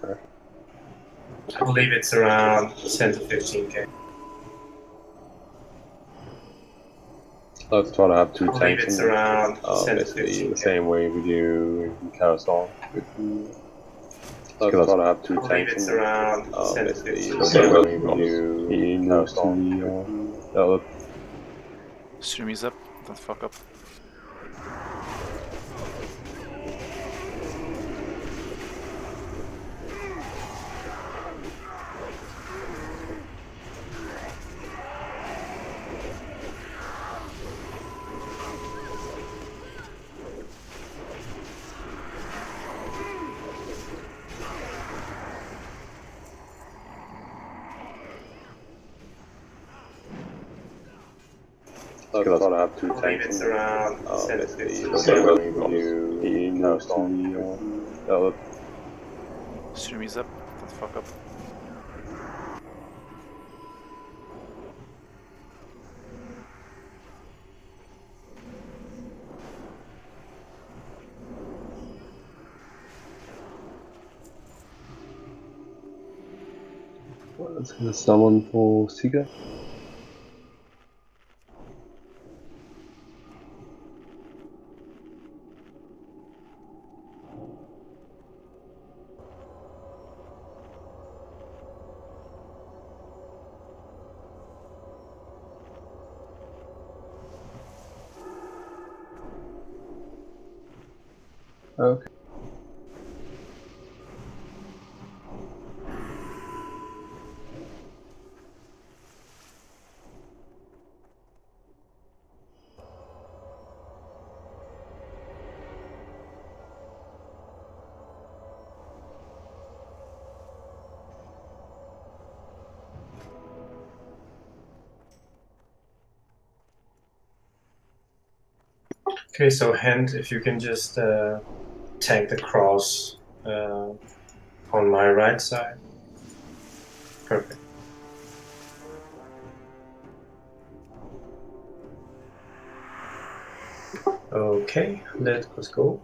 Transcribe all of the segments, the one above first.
I believe it's around 10 to 15k. Let's try to have two I believe tanks it's in there. around 10 to Basically 15k. the same way we do in Carousel. Let's try to have two I believe tanks it's in there. around 10 to Basically 15k. the same way we do in Carousel. Stream is up, don't fuck up. Let's try to have two I believe tanks it's in there. around 10 to Basically 15k. the same way we do in Carousel. Stream is up, don't fuck up. Let's get someone for Sika. Okay. Okay, so Hand, if you can just tank the cross on my right side. Perfect. Okay, let us go.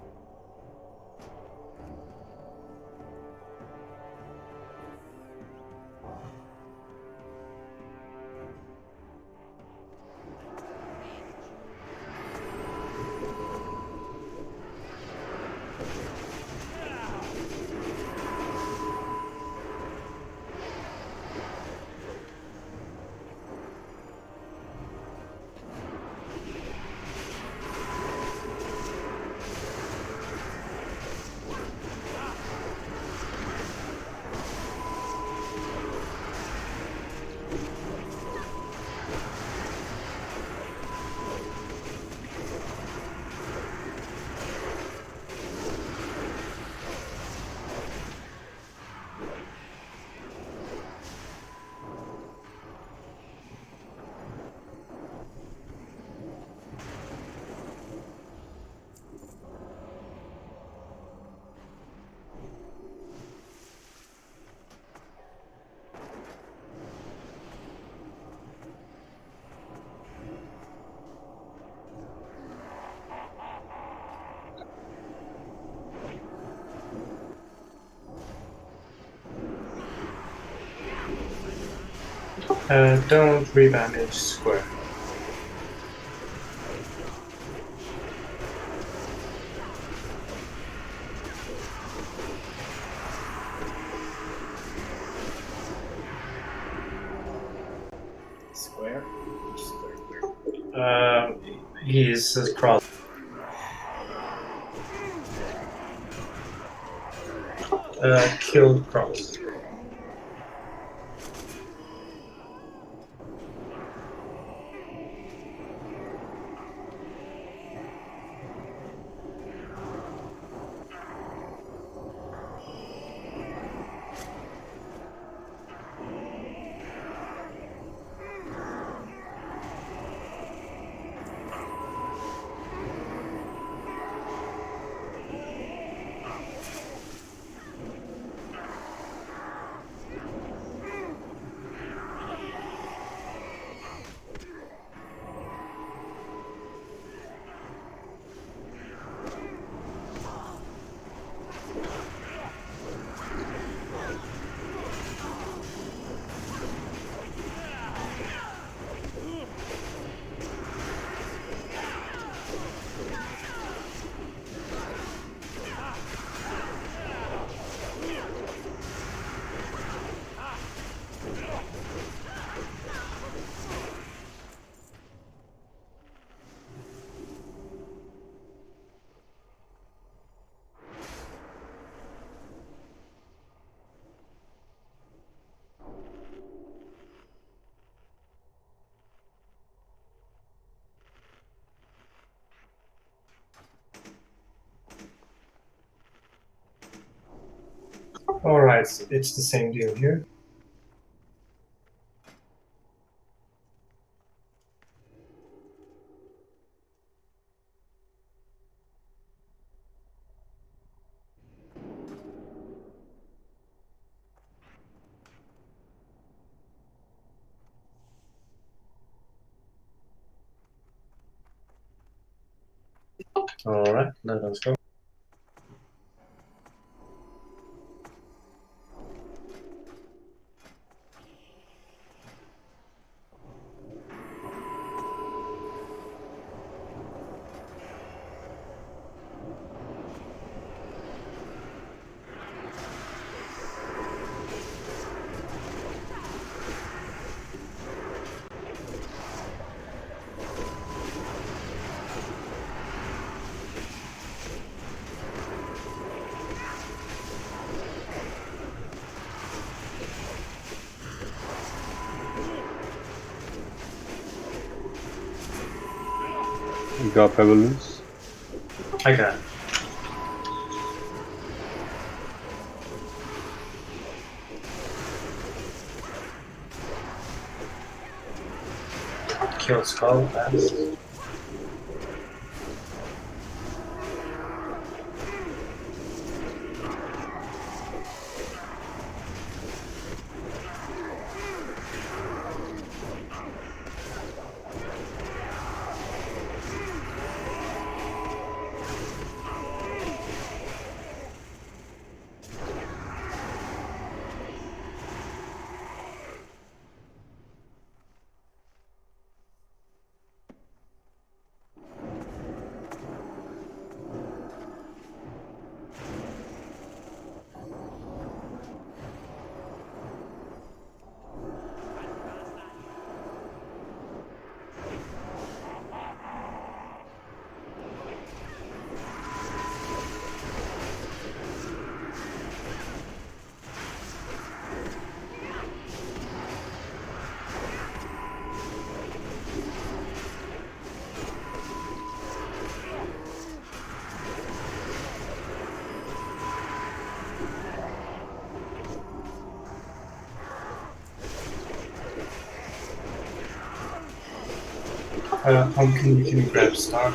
Don't rebandage square. Square? He's cross. Killed cross. Alright, it's the same deal here. Alright, let us go. You got Pebbles? I got it. Kill Skull fast. How can you grab Star?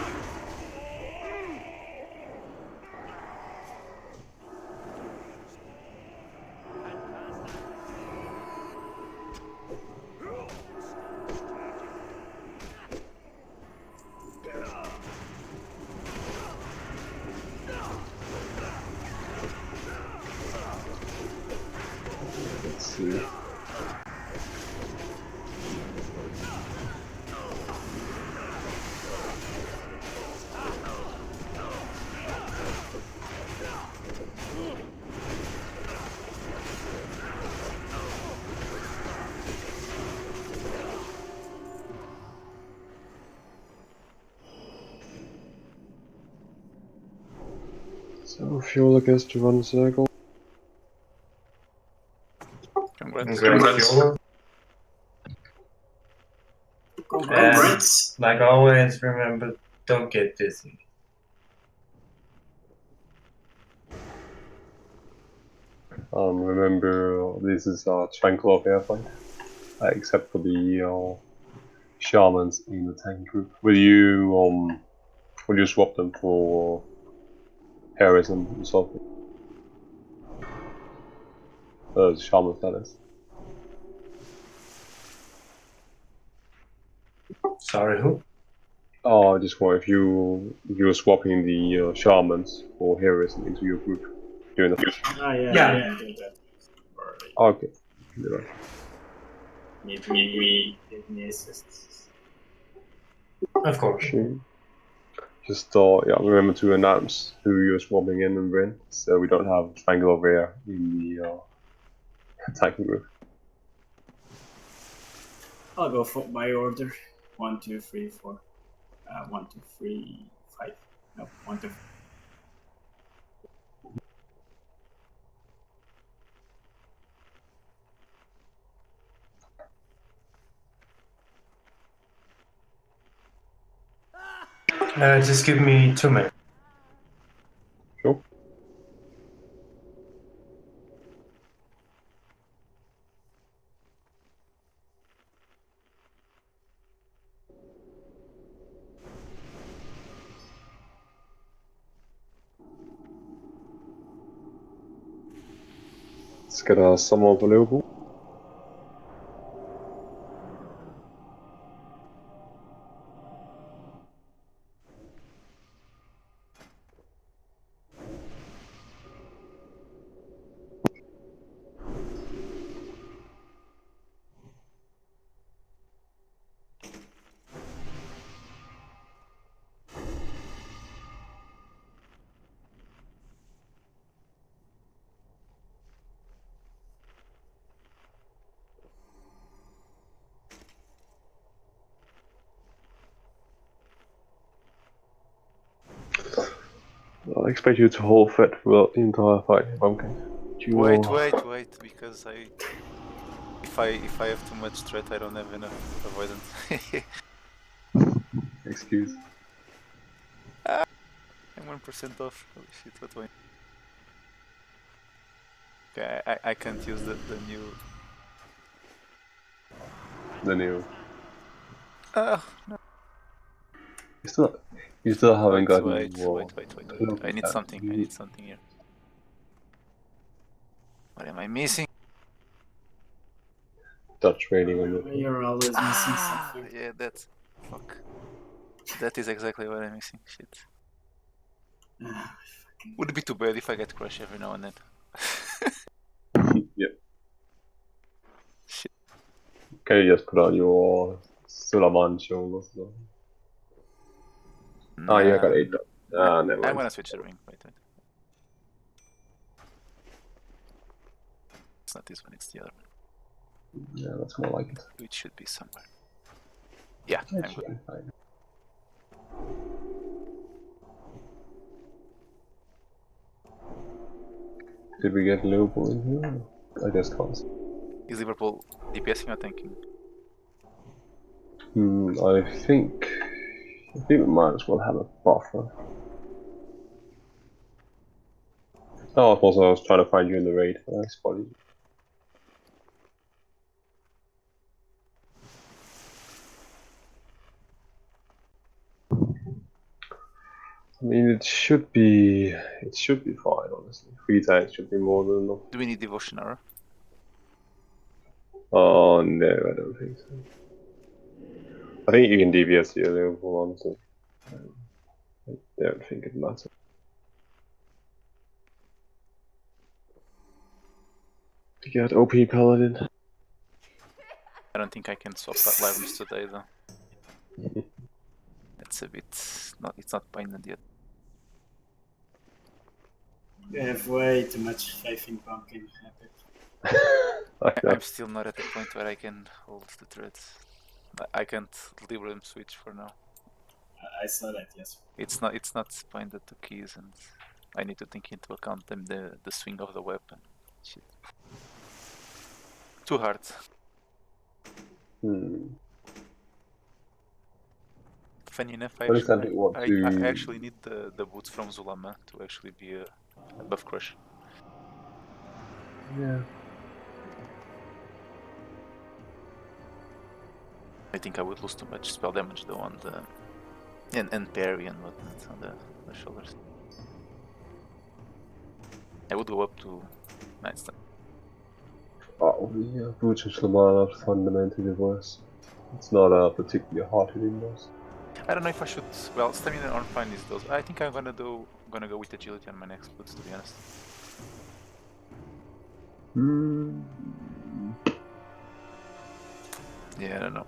Let's see. So Fuel gets to run circle. Congrats. Congrats. Congrats. And like always, remember, don't get dizzy. Remember, this is a tranquil of air fight, except for the shamans in the tank group. Will you swap them for Harrison and something? Shamans, that is. Sorry, who? Oh, I just wonder if you're swapping the shamans for Harrison into your group during the. Yeah. I did that. Okay. You're right. Need we give me assists? Of course. Sure. Just remember to announce who you're swapping in and when, so we don't have triangle over here in the attacking group. I'll go for by order. 1, 2, 3, 4. 1, 2, 3, 5. No, 1, 2. Just give me 2 minutes. Sure. Skal der sommer på Liverpool? I expect you to hold fat throughout the entire fight, Pumpkin. Wait, because if I have too much threat, I don't have enough avoidance. Excuse. I'm 1% off. Holy shit, what do I? Okay, I can't use the new. The new. Oh no! You still haven't gotten Wait. your I need something. I need something here. What am I missing? Dutch rating on your. You're always missing something. Yeah, that's fuck. That is exactly what I'm missing. Shit. Ah, Would it be too bad if I get crush every now and then? Yep. Shit. Can you just put on your Sulaman shoulders? Oh, yeah, I got 8. Never mind. I'm gonna switch the ring. Wait. It's not this one, it's the other one. Yeah, that's more like it. It should be somewhere. Yeah, It I'm should good. be fine. Did we get Liverpool in here? I guess can't. Is Liverpool DPSing or tanking? I think we might as well have a buffer. Oh, also I was trying to find you in the raid, but I spotted you. I mean, it should be fine, honestly. 3 tanks should be more than enough. Do we need devotion arrow? Oh no, I don't think so. I think you can DPS the Liverpool, honestly. I don't think it matters. To get OP Paladin. I don't think I can swap items today though. It's a bit it's not binded yet. you have way too much faith in Pumpkin. I'm still not at the point where I can hold the threads. I can't Librem switch for now. I saw that, yes. It's not binded to keys, and I need to take into account the swing of the weapon. Shit. Too hard. Funny enough, I actually need the boots from Zulama to actually be a buff crush. Yeah. I think I would lose too much spell damage though on the and parry and whatnot on the shoulders. I would go up to 9 stamina. Oh, the boots of Slamana are fundamentally worse. It's not a particularly hard hitting boss. I don't know if I should. Well, stamina on fine is those. I think I'm gonna go with agility on my next boots, to be honest. Yeah, I don't know.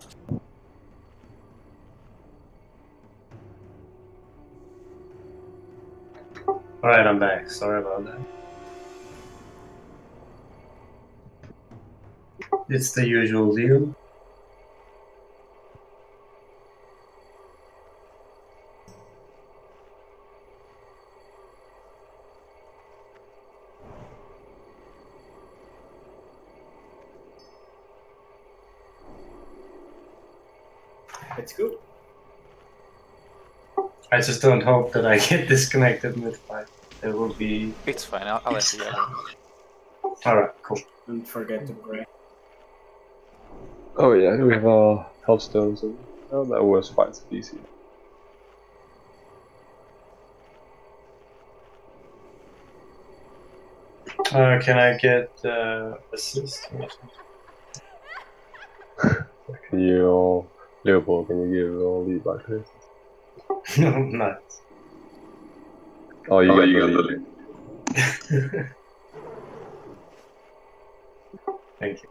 Alright, I'm back. Sorry about that. It's the usual deal. Let's go. I just don't hope that I get disconnected mid-fight. There will be... It's fine, I'll let you go. Alright, cool. Don't forget to pray. Oh yeah, we have our healthstones and that always fights easy. Can I get assist or something? Can you, Leopold, can you give lead back to this? No, not. Oh, you got the lead. Thank you.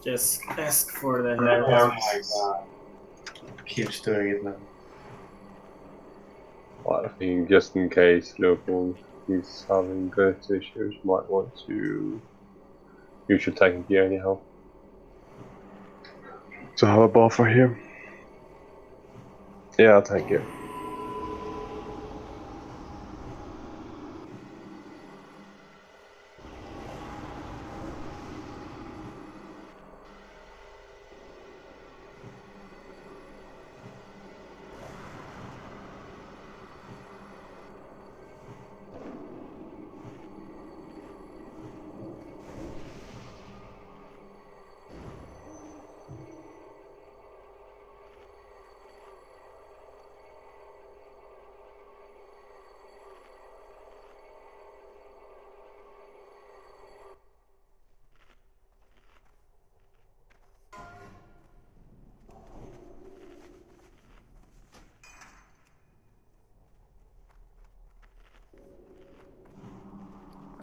Just ask for the Oh help. my god. Keeps doing it now. Well, I think just in case Leopold is having birth issues, might want to use your tank gear anyhow. To have a buffer here. Yeah, tank gear.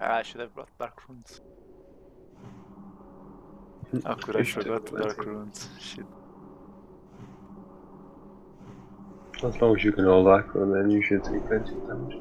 I should have brought dark runes. How could I forgot the dark runes? Shit. As long as you can hold Acro, then you should take plenty of damage.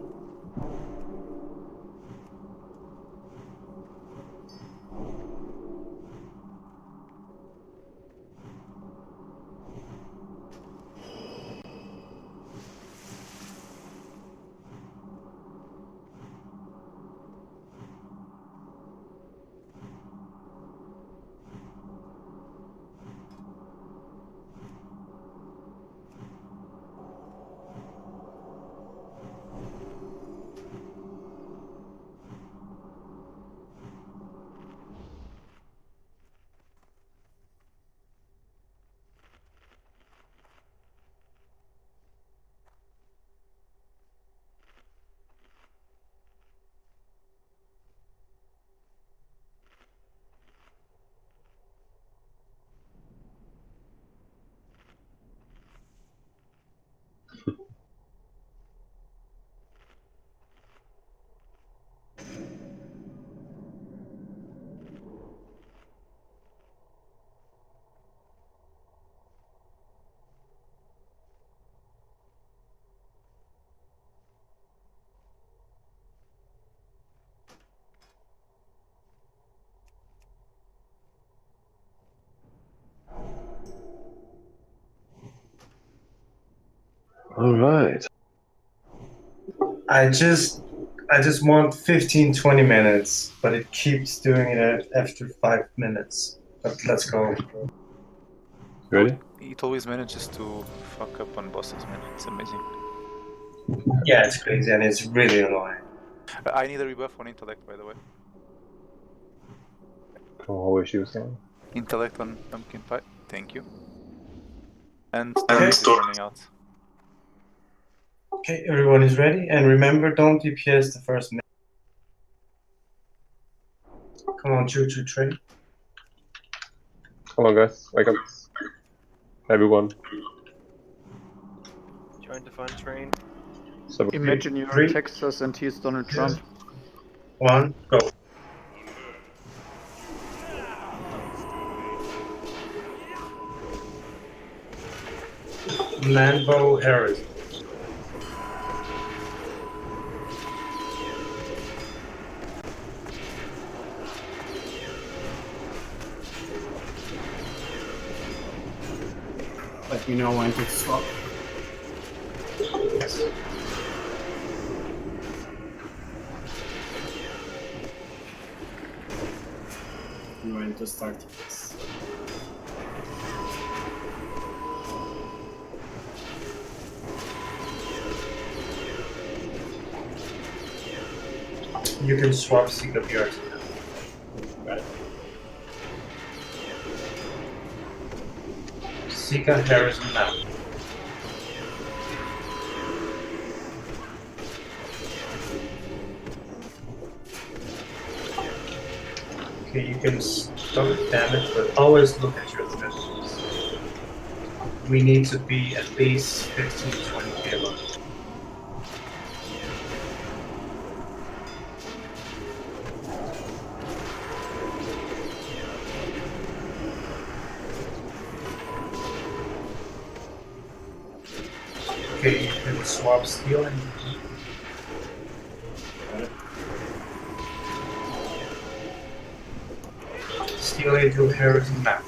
Alright. I just want 15-20 minutes, but it keeps doing it after 5 minutes. But let's go. Ready? It always manages to fuck up on bosses, man. It's amazing. Yeah, it's crazy and it's really annoying. I need a rebuff on intellect, by the way. Oh, issues now. Intellect on pumpkin pie. Thank you. And Okay. storage is running out. Okay, everyone is ready, and remember, don't DPS the first minute. Come on, choo choo train. Come on, guys, wake up. Everyone. Trying to find train. So, Imagine you're Three. in Texas and he's Donald Trump. 1, go. Manbo Harris. Let me know when to stop. Yes. I'm going to start this. You can swap Seeker BR to him. Got it. Seeker Harrison map. Okay, you can stop damage, but always look at your thresholds. We need to be at least 15 to 20k above. Okay, you can swap steel and Got it. steel into Harrison map.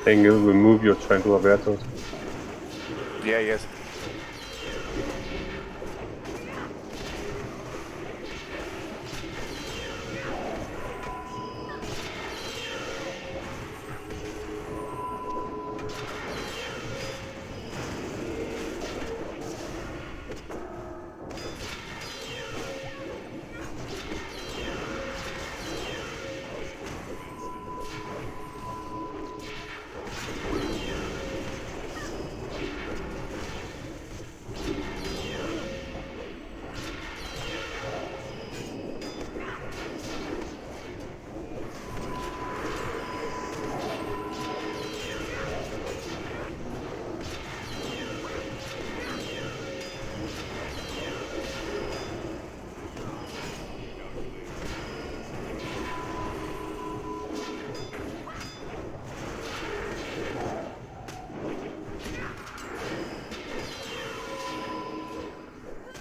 Can you remove your Tranquil Avertos? Yeah, yes.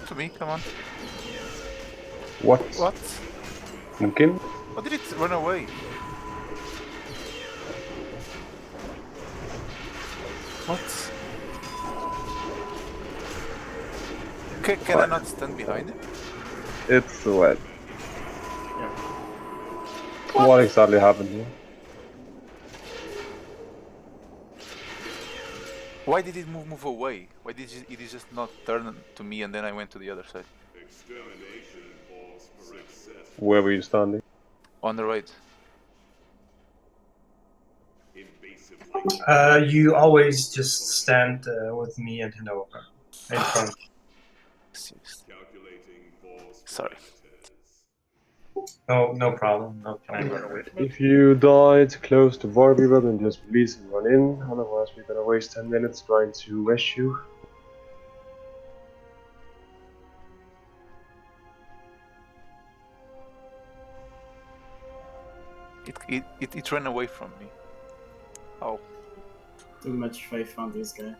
To me, come on. What? What? Mungkin? Why did it run away? What? Can I not stand behind him? It's what? Yeah. What exactly happened here? Why did it move away? Why did it just not turn to me and then I went to the other side? Where were you standing? On the right. You always just stand with me and Hinoka in front. Seriously. Sorry. No problem. No problem. If you die to close the war river, then just release and run in. Otherwise, we're gonna waste 10 minutes trying to rush you. It ran away from me. Oh. Too much faith on this guy.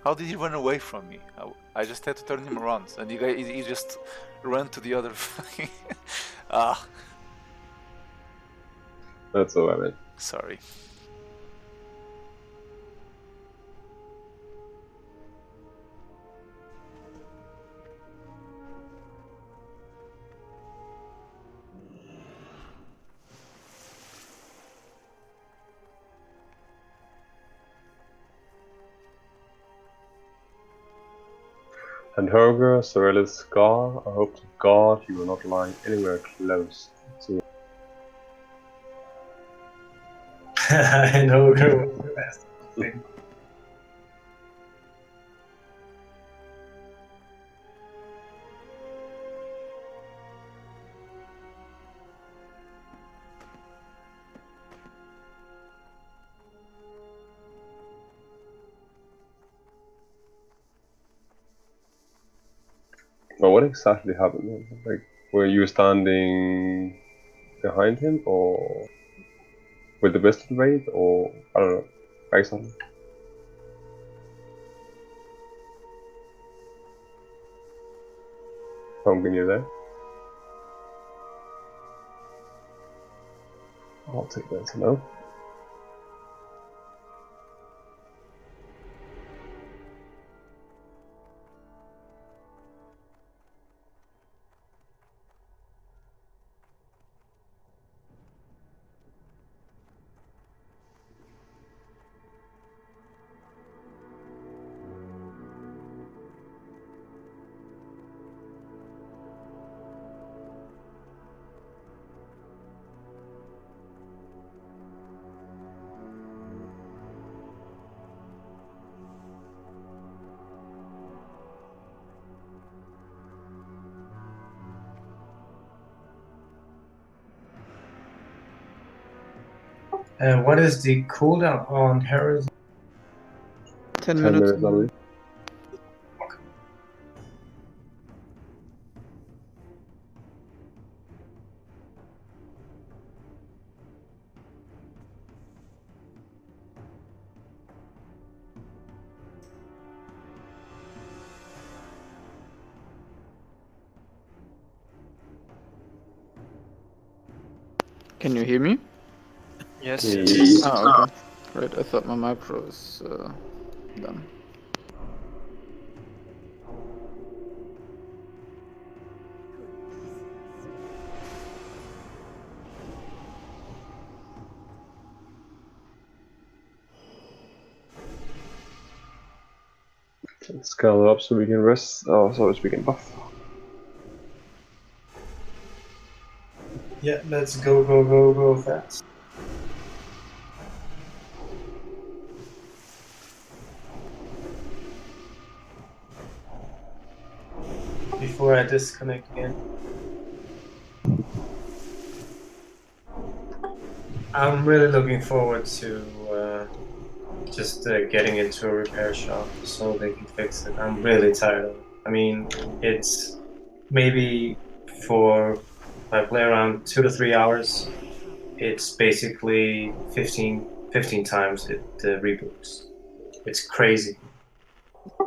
How did he run away from me? I just had to turn him around, and he just ran to the other. Ah, That's alright. sorry. And Herger, Sorelis, Scar, I hope to God you were not lying anywhere close to. Hinoka was the best thing. Well, what exactly happened? Like, were you standing behind him, or with the pistol raid, or I don't know, exactly? Pumpkin, you there? I'll take that to know. What is the cooldown on Heresy? 10 10 minutes. minutes, I believe. Can you hear me? Yes. Oh, okay. Right, I thought my micro was done. Let's gather up so we can rest. Oh, so we can buff. Yeah, let's go fast. Before I disconnect again. I'm really looking forward to just getting into a repair shop so they can fix it. I'm really tired of it. I mean, it's maybe for if I play around 2 to 3 hours, it's basically 15 times it reboots. It's crazy.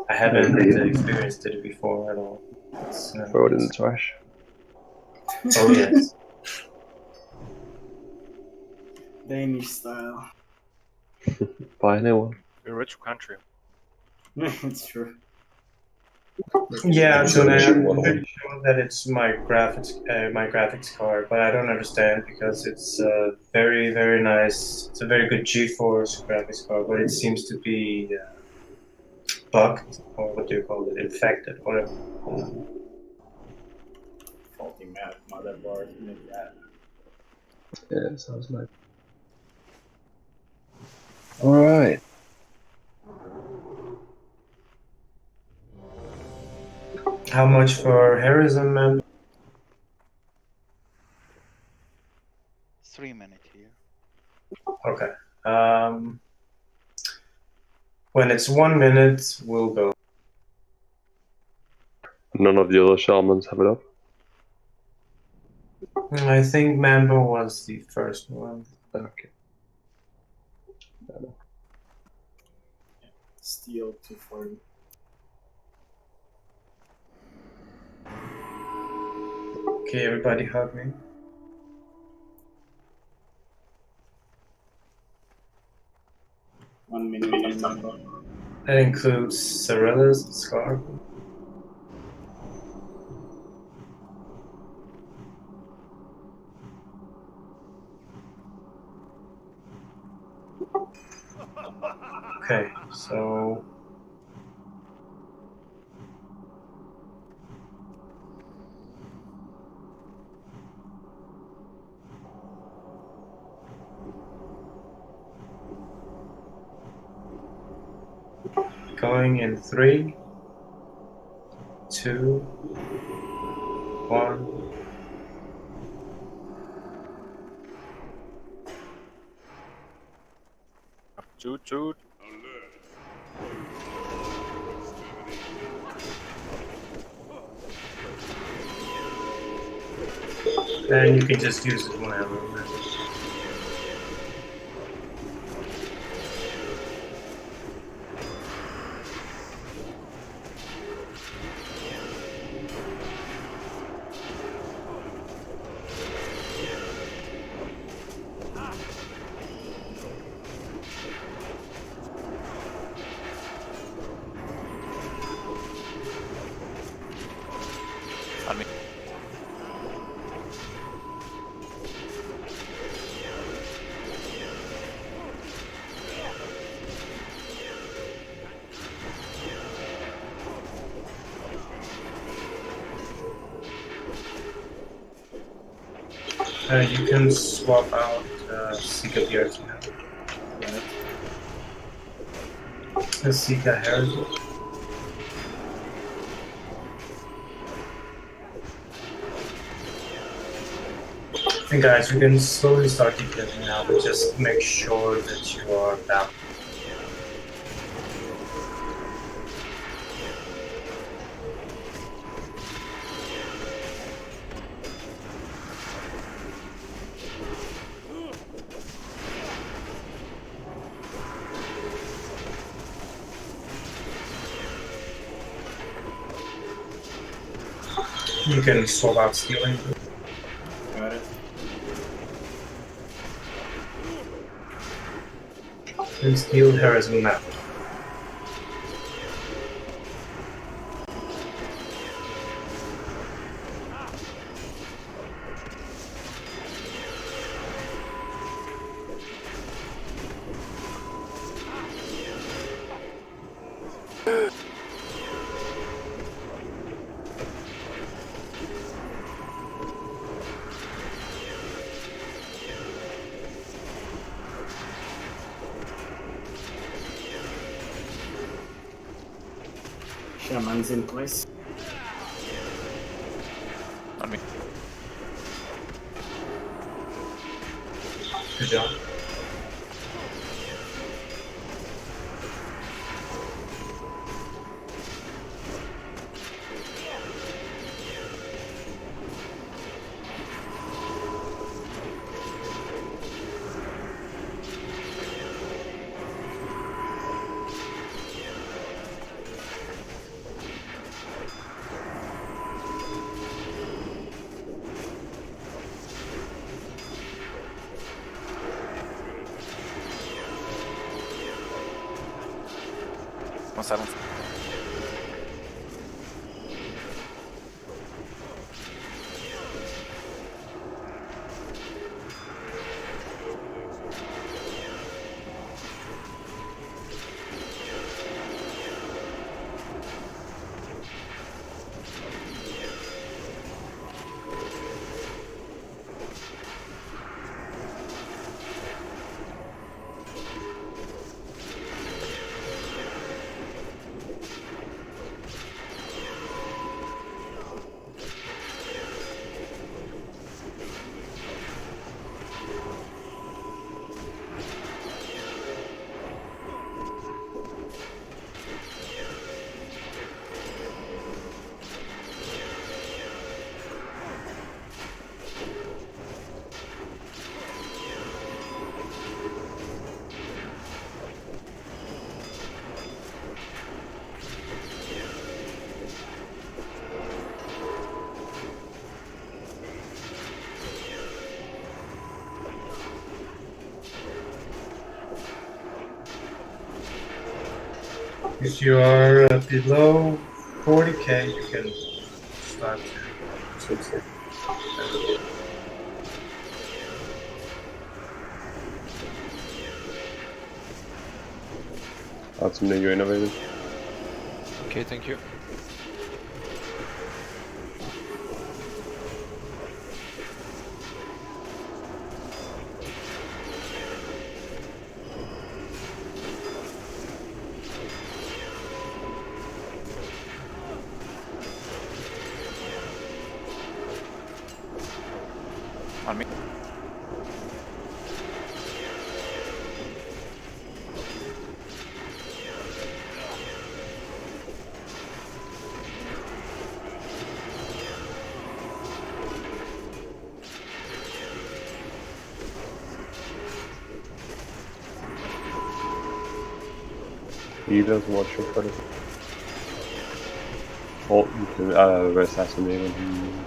I haven't experienced it before at all. Throw it in the trash. Oh yes. Danish style. Buy a new one. We're a rich country. It's true. Yeah, so Sure, I'm sure. pretty sure that it's my graphics card, but I don't understand because it's very nice. It's a very good GeForce graphics card, but it seems to be bugged, or what do you call it, infected, whatever. Faulty motherboard. Maybe that. Yeah, sounds like. Alright. How much for Harrison, man? 3 minutes here. Okay. When it's 1 minute, we'll go. None of the other shamans have it up. I think Mambo was the first one. Okay. Steel 240. Okay, everybody hug me. One minute. That includes Cyrilla's scarf. Okay, so going in 3, 2, 1. Toot toot. And you can just use it whenever. On me. You can swap out Sika Beard now. Sika Heritage. And guys, you can slowly start declipping now, but just make sure that you are balanced. You can swap out stealing. Got it. And steal heroism now. Shaman's in place. On me. Good job. One silence. If you are below 40k, you can start to switch it. That's something you innovated. Okay, thank you. On me. He doesn't watch your credit. Oh, you can assassinate him.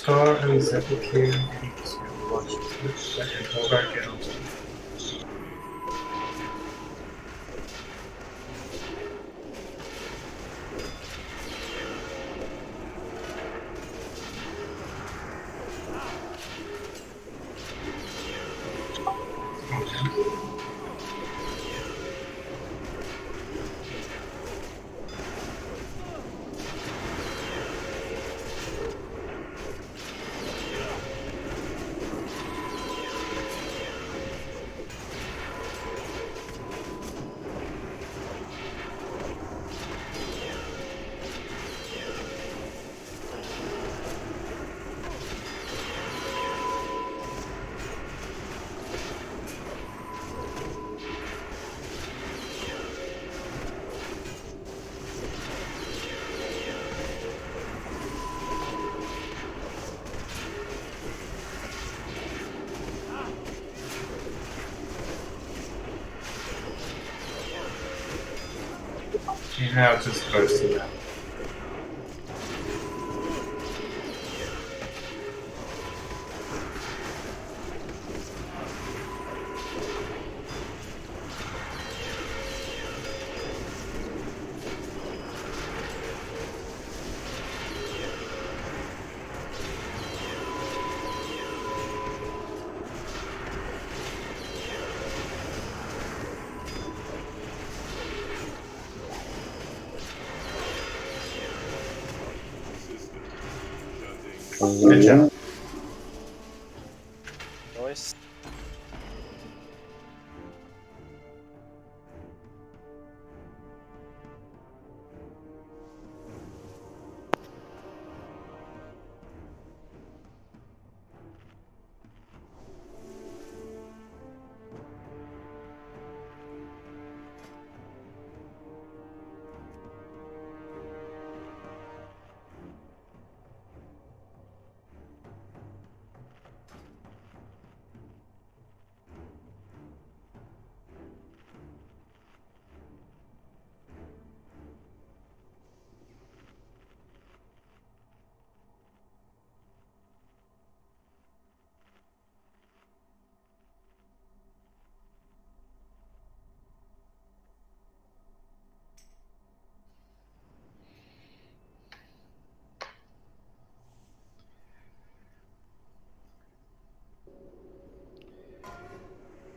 Car and Zephyr here need to watch Twitch and Hogarth get on Twitch. You have to supposed to now. Good job. Nice.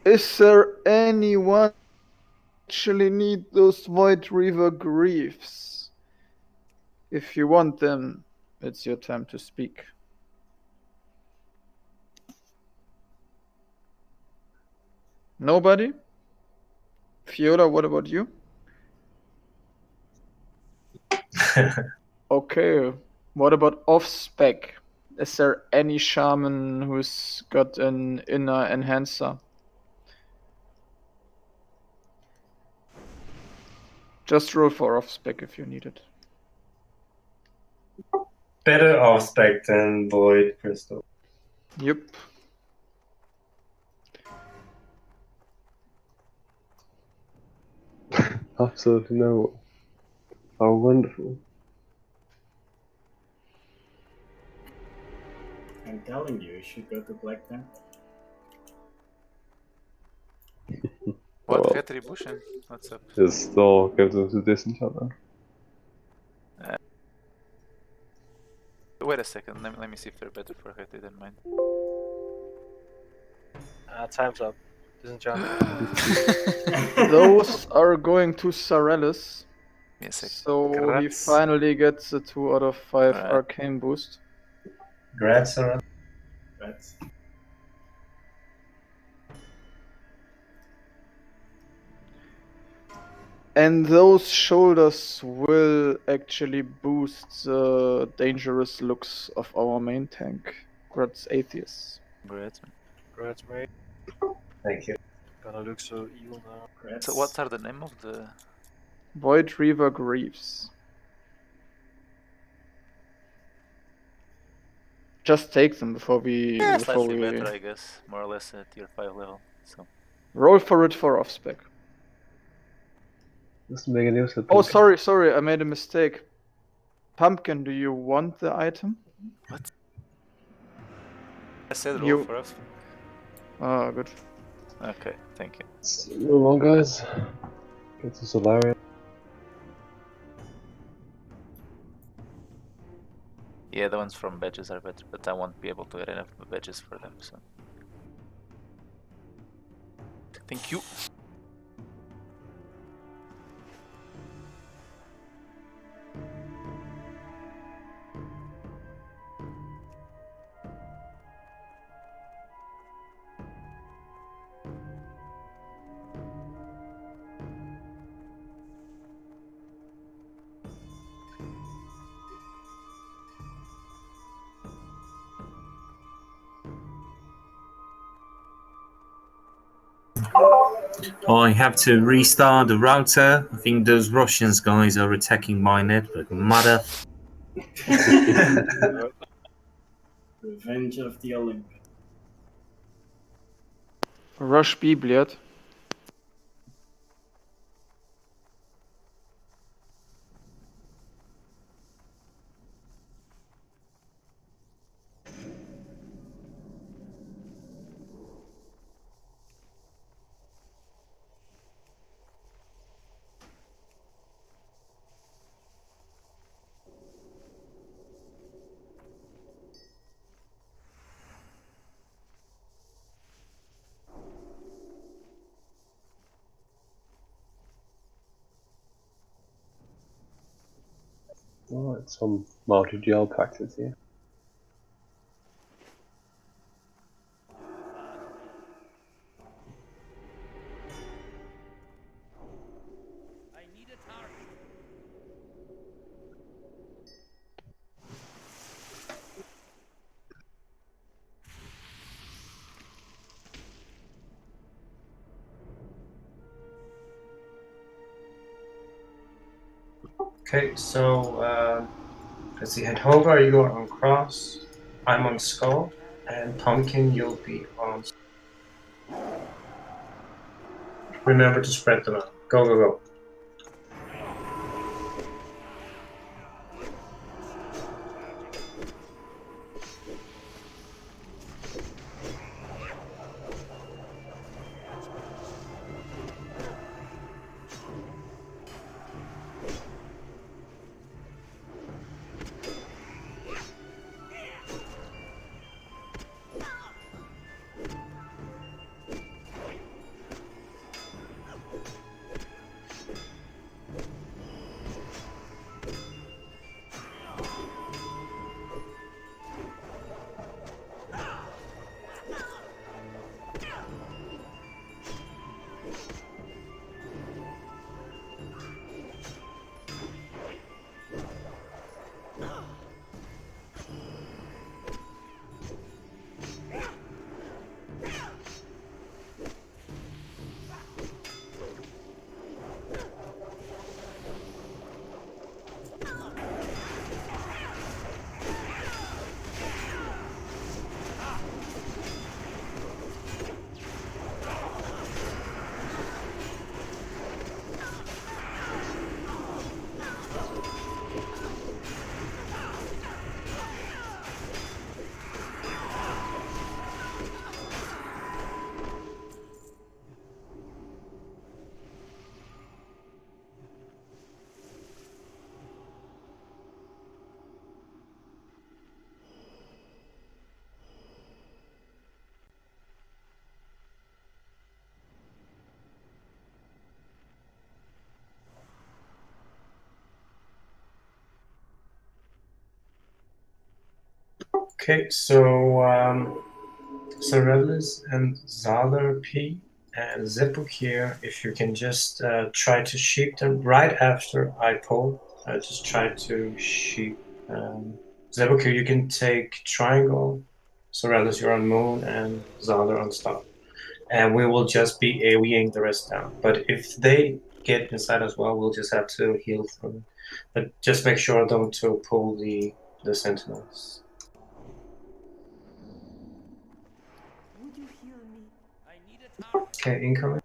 Is there anyone actually need those Void River Griefs? If you want them, it's your time to speak. Nobody? Fiora, what about you? Okay, what about off-spec? Is there any shaman who's got an inner enhancer? Just roll for off-spec if you need it. Better off spec than Void Crystal. Yep. Absolutely no. How wonderful. I'm telling you, you should go to Black Panther. What Well, retribution? What's up? just still go to disenchantment. Wait a second, let me see if they're better for Hetty than mine. Time's up. Disenchant. Those are going to Sarellis. Yes, So he Congrats. finally gets a 2 out of 5 Right. arcane boost. Congrats, Sarah. That's And those shoulders will actually boost the dangerous looks of our main tank, Grud's Atheist. Congrats, man. Congrats, mate. Thank you. Gonna look so evil now. Reds. So what are the name of the... Void Reaver Greaves. Just take them before we... Yeah, before slightly we better, I guess. More or less at tier 5 level. So roll for it for off-spec. Just make a new set. Oh, sorry, I made a mistake. Pumpkin, do you want the item? what? I said roll You- for us. Ah, good. Okay, thank you. Let's move on, guys. Get to Solaria. Yeah, the ones from badges are better, but I won't be able to get enough badges for them, so. Thank you. I have to restart the router. I think those Russians guys are attacking my network. Mother. Revenge of the Olympics. Rush B, блядь. Oh, it's some multi-gel practice here. Okay, so let's see. At Hover, you go on Cross. I'm on Skull, and Pumpkin, you'll be on. Remember to spread them out. Go, go, go. Okay, so Cerelis and Zalder P and Zipuk here, if you can just try to sheep them right after I pull. Just try to sheep. Zipuk here, you can take Triangle. Cerelis, you're on Moon, and Zalder on Star. And we will just be AoEing the rest down. But if they get inside as well, we'll just have to heal from it. But just make sure don't to pull the Sentinels. Okay, incoming.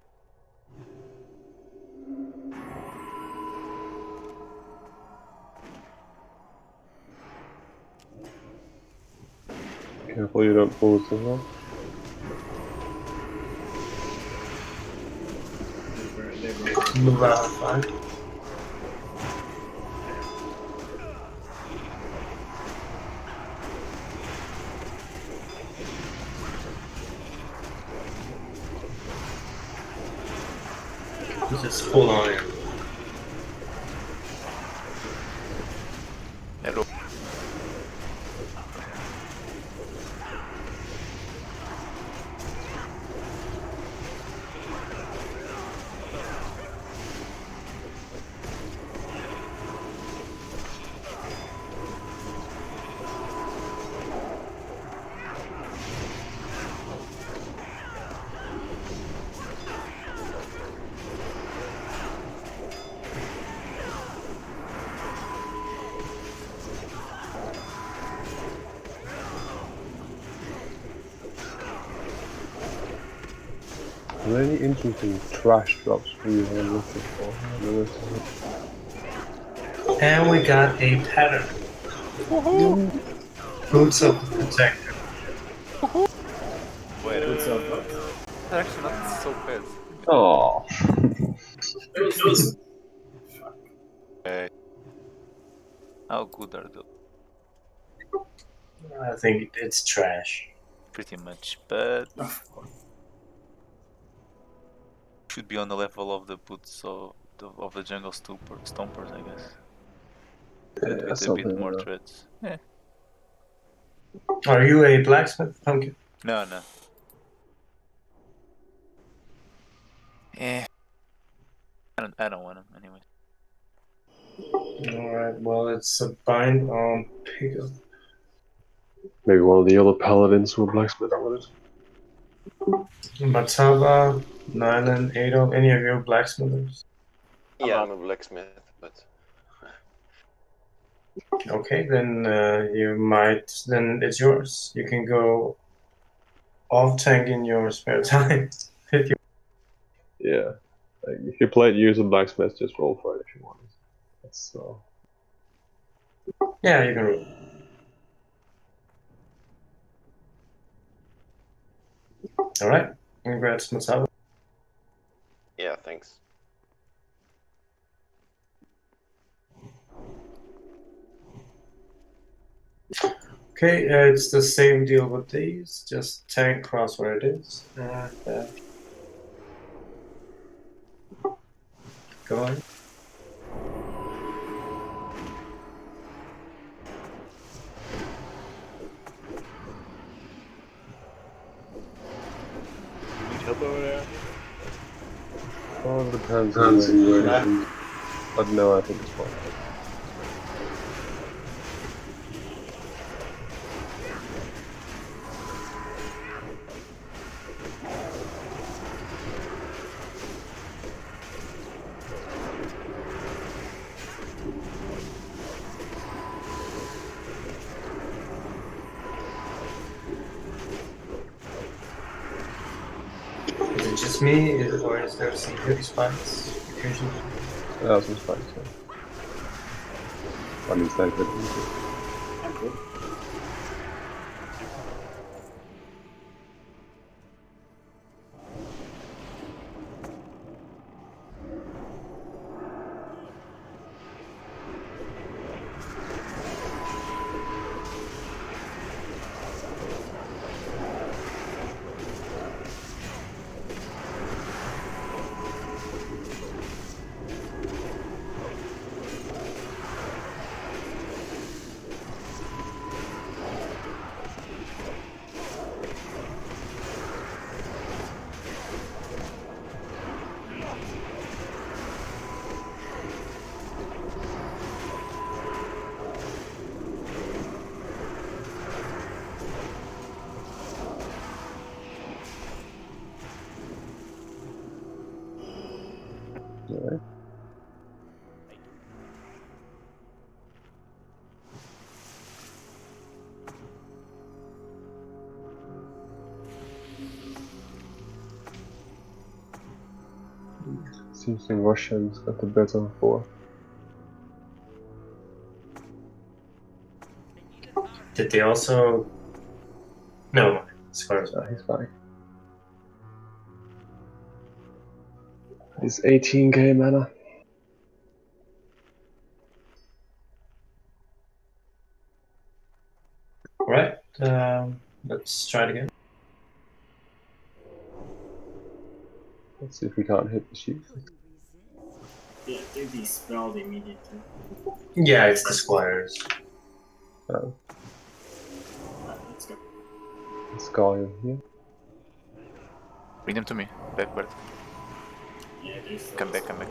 Okay, Careful you don't pull it as well. They were Move out of 5. Just hold on here. Hello. Are there any interesting trash drops for you are looking for? And we got a pattern. Boots of the Protector. Wait, Boots of what? that's actually not so bad. Oh, Okay. How good are those? I think it's trash. Pretty much, but Of course. should be on the level of the boots of the jungle stompers, I guess. But with a something bit more like that. threats. Yeah. Are you a blacksmith, Pumpkin? No, no. Eh. I don't want them anyway. Alright, well, it's a bind on pickup. Maybe one of the other paladins will blacksmith with it. Mataba, Nylan, Ado, any of you blacksmithers? Yeah, I'm a blacksmith, but Okay, then then it's yours. You can go off tank in your spare time. If you Yeah. Like, if you play it, use a blacksmith, just roll for it if you want. That's Yeah, you can roll. Alright, congrats, Mataba. yeah, thanks. Okay, it's the same deal with these, just tank cross where it is. And, go on. Need help over there? it depends on where it is. But no, I think it's fine. Is it just me, or is there some hip spots occasionally? Yeah, some spikes, yeah. At least I could. I'm good. Alright. Seems the Russians got the better for. Did they also Square's No, fine. he's fine. He's 18k mana. Right, let's try it again. Let's see if we can't hit the sheep. Yeah, they dispelled immediately. Yeah, it's the squares. Oh, Let's go. let's go in here. Bring them to me. Backward. Yeah, there's Come back, come back.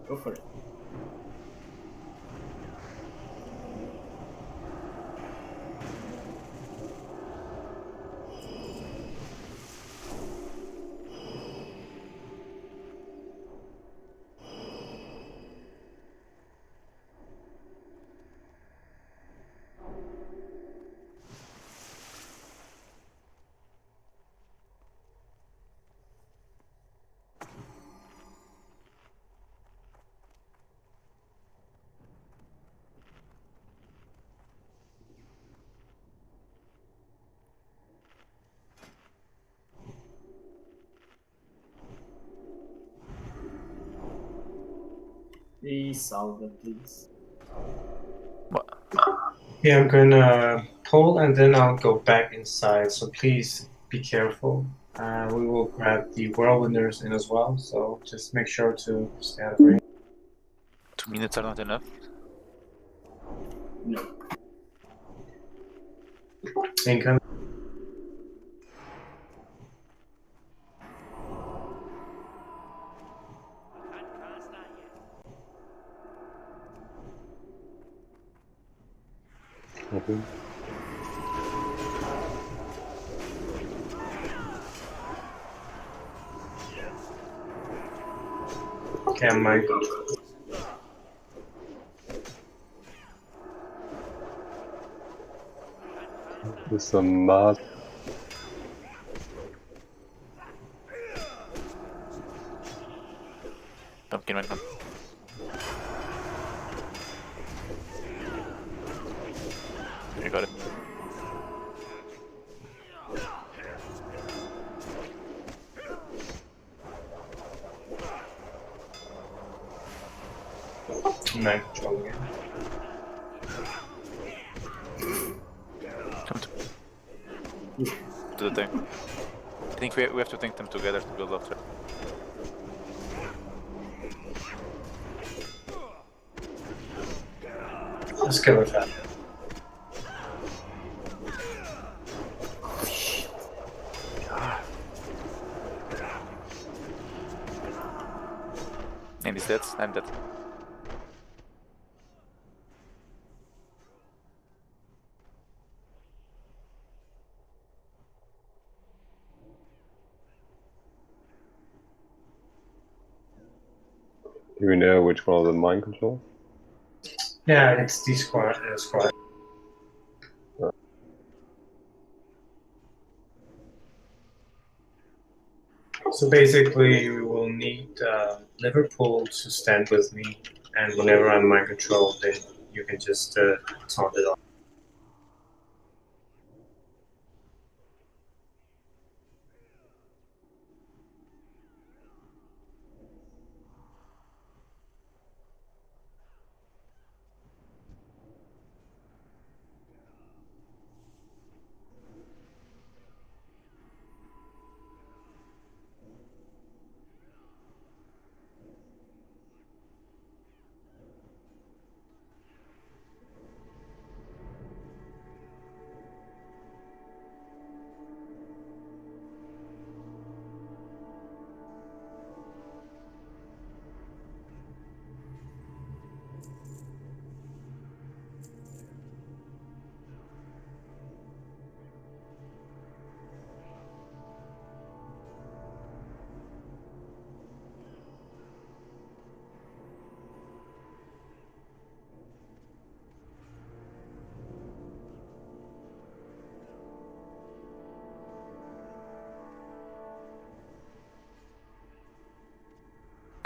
Go for it. Please solve it, please. What? Yeah, I'm gonna pull and then I'll go back inside, so please be careful. We will grab the whirlwinders in as well, so just make sure to stay out of range. 2 minutes are not enough. No. Incoming. Open. Okay, I'm Mike. There's some Mars. Pumpkin went on. You got it. Mind control again. Come to the thing. I think we have to think them together to build up. Let's kill it fast. And he's dead. I'm dead. Do we know which one of them mind control? Yeah, it's the squad. Squad. So basically, we will need Liverpool to stand with me, and whenever I'm mind control, then you can just taunt it off.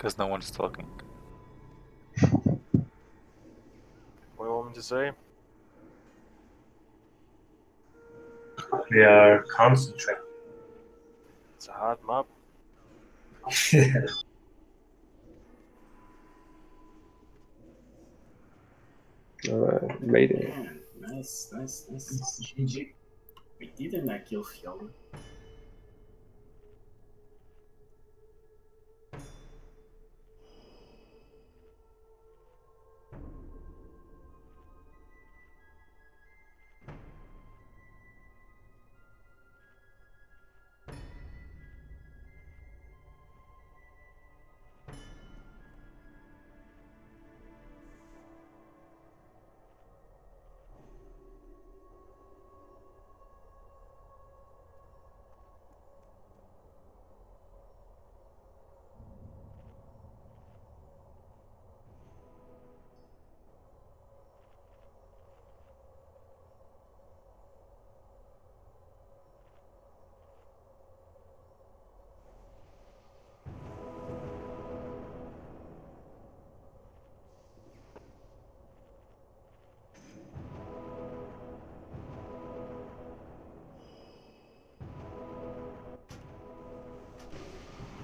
Because no one's talking. What do you want me to say? We are concentrating. It's a hard map. Made it. Yeah, nice. GG. We didn't kill Fjord.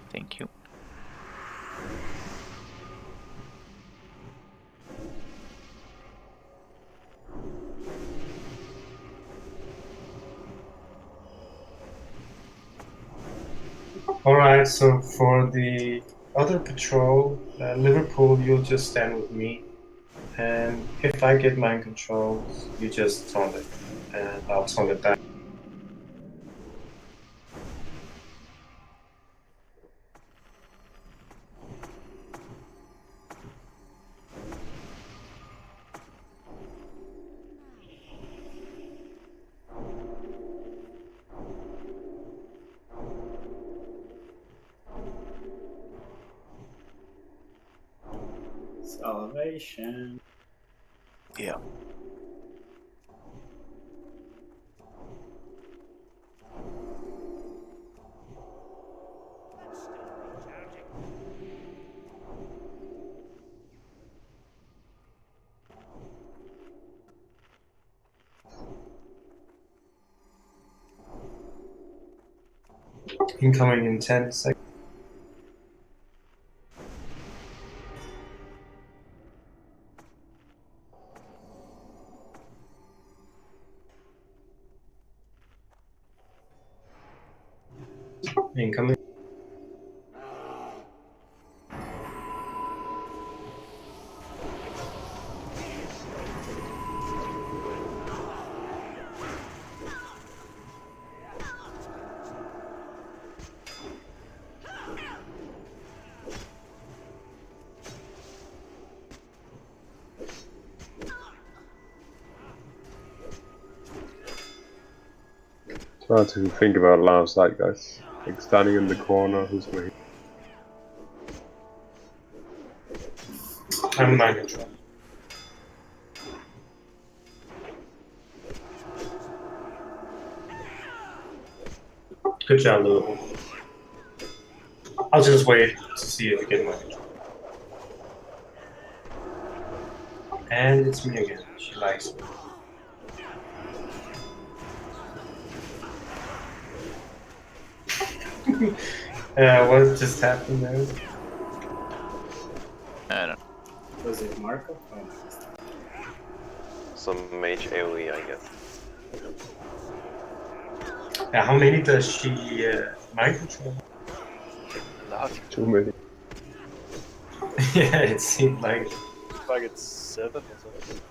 Thank you. Alright, so for the other patrol, Liverpool, you'll just stand with me. And if I get mind controls, you just taunt it. And I'll taunt it back. Salvation. Yeah. Incoming in 10 seconds. Incoming. Try to think about line of sight, guys. Like standing in the corner, who's going? I'm mind control. Good job, Liverpool. I'll just wait to see if you get mind control. And it's me again. She likes me. What just happened there? I don't know. Was it Marco? Oh, no. Some mage AoE, I guess. How many does she mind control? A lot. Too many. Yeah, it seemed like. Like it's 7 or something.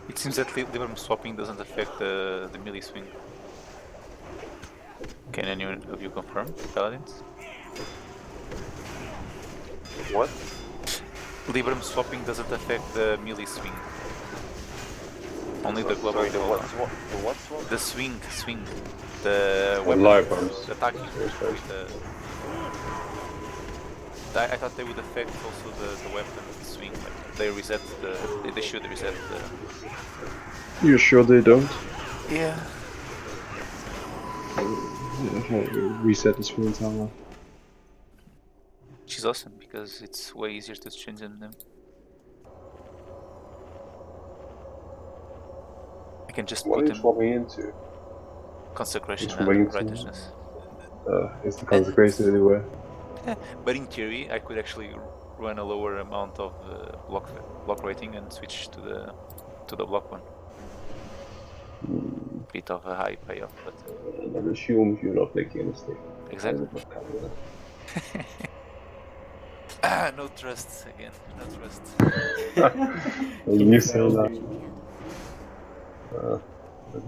It seems that Liberum swapping doesn't affect the melee swing. Can anyone of you confirm, Paladins? What? Liberum swapping doesn't affect the melee swing. Only the global. Sorry, the what swap? The swing. The The weapon. live arms. The attacking. Yes, yes. The I thought they would affect also the weapon swing. Like they reset they should reset the. You sure they don't? Yeah. Reset the swing tower. Which is awesome because it's way easier to change than them. I can just What put are you them swapping into? consecration You're swapping and into righteousness. is the consecration anywhere? But in theory, I could actually run a lower amount of block rating and switch to the block one. Bit of a high payoff, but That assumes you're not making a mistake. exactly. I would not count on No trust again. No trust. that. You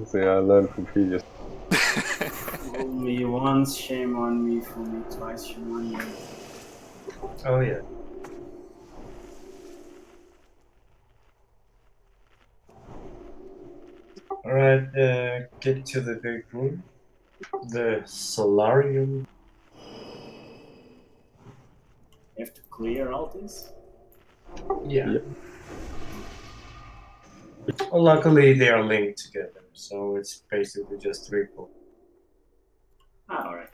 say that. I learned from previous. Fool me once, shame on me. Fool me twice, shame on you. Oh yeah. Alright, get to the big room. The solarium. You have to clear all this? Yeah. Well, luckily they are linked together, so it's basically just 3 pools. Ah, alright.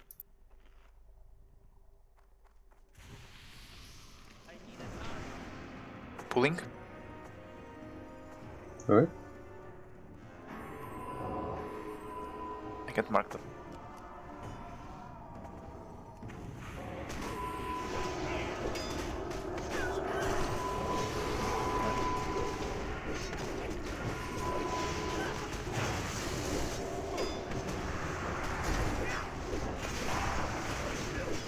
Pulling. Alright. I can't mark them.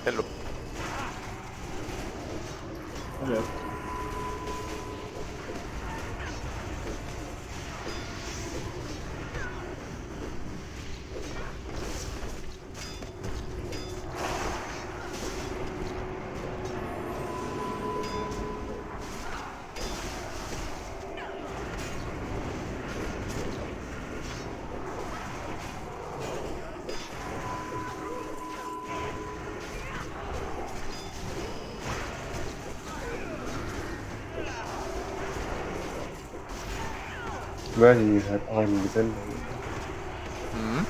Hello. Hello. Imagine you had Arden Defender. Hmm?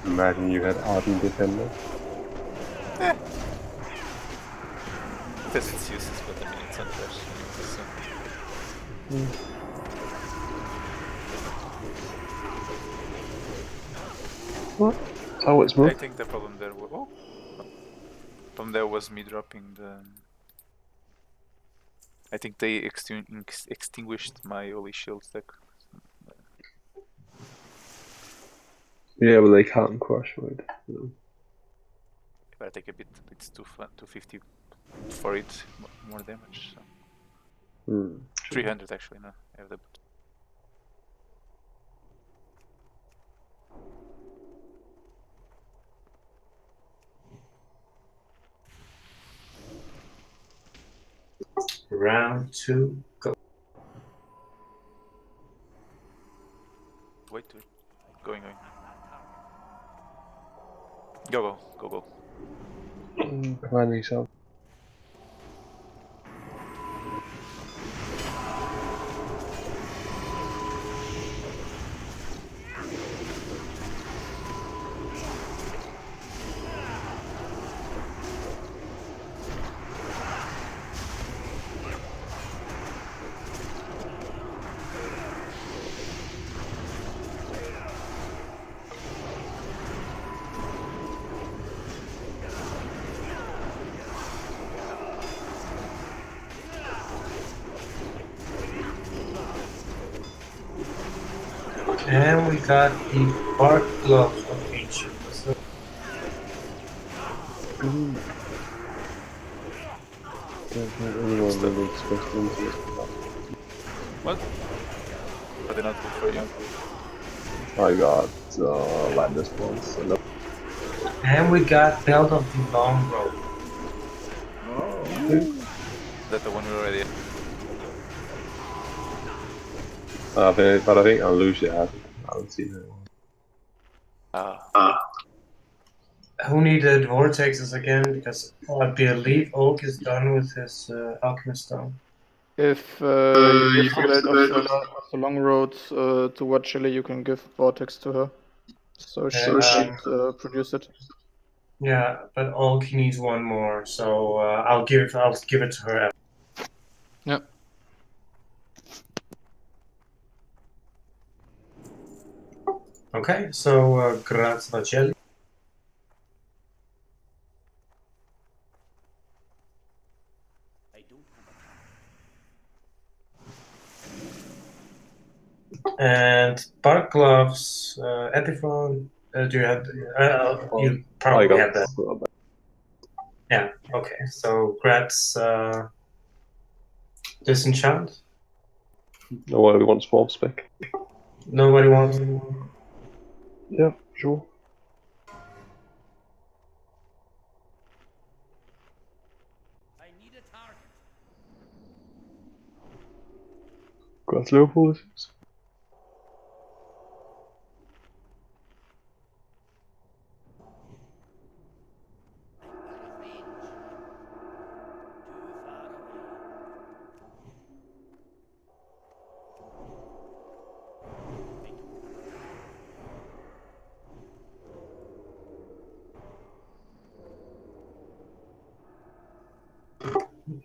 Imagine you had Arden Defender. That's its uses, but I mean it's unfresh. So. What? Oh, it's I moved. think the problem there was problem there was me dropping the. I think they extinguished my Holy Shield deck. Yeah, but they can't crush, right? No. But I take a bit. It's 250 for it, more damage. So. 300 actually. No, I have the. Round 2, go. Wait, going. Go. Command yourself. And we got the bark gloves of ancient. So Anyone really expressed interest in that? What? Are they not good for you? I got land response. and we got belt of the long road. Is that the one we already had? But I think Lucia has it. I haven't seen it. Who needed vortexes again? Because I believe Oak is done with his alchemist stone. If you give the Blade of the Long Road to Watchilly, you can give Vortex to her. So she should produce it. Yeah, but Oak needs one more, so I'll give it to her. Yeah. Okay, so grazie Vacelli. And bark gloves, Epiphone. Do you have? You probably have that. Yeah. Okay. So Gratz disenchant. Nobody wants Wolf spec. Nobody wants. Yeah, sure. Got low policies.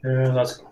Let's go.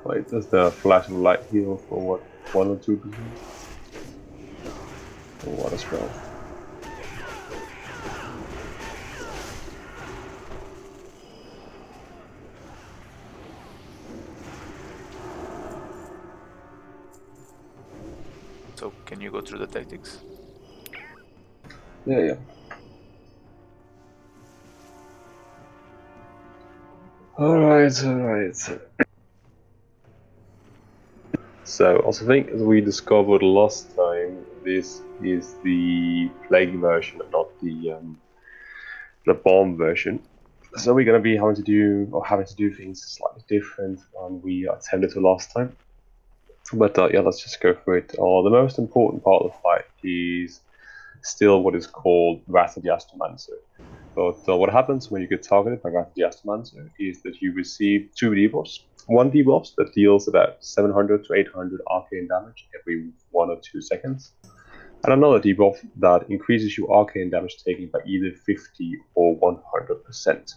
Wait, does the flash of light heal for what, 1 or 2%? Or what a spell? So can you go through the tactics? Yeah. Alright. So, also think as we discovered last time, this is the plague version and not the bomb version. So we're gonna be having to do things slightly different than we attempted to last time. But yeah, let's just go through it. The most important part of the fight is still what is called Wrath of the Astromancer. But what happens when you get targeted by Wrath of the Astromancer is that you receive 2 debuffs. One debuff that deals about 700 to 800 arcane damage every 1 or 2 seconds. And another debuff that increases your arcane damage taken by either 50 or 100%.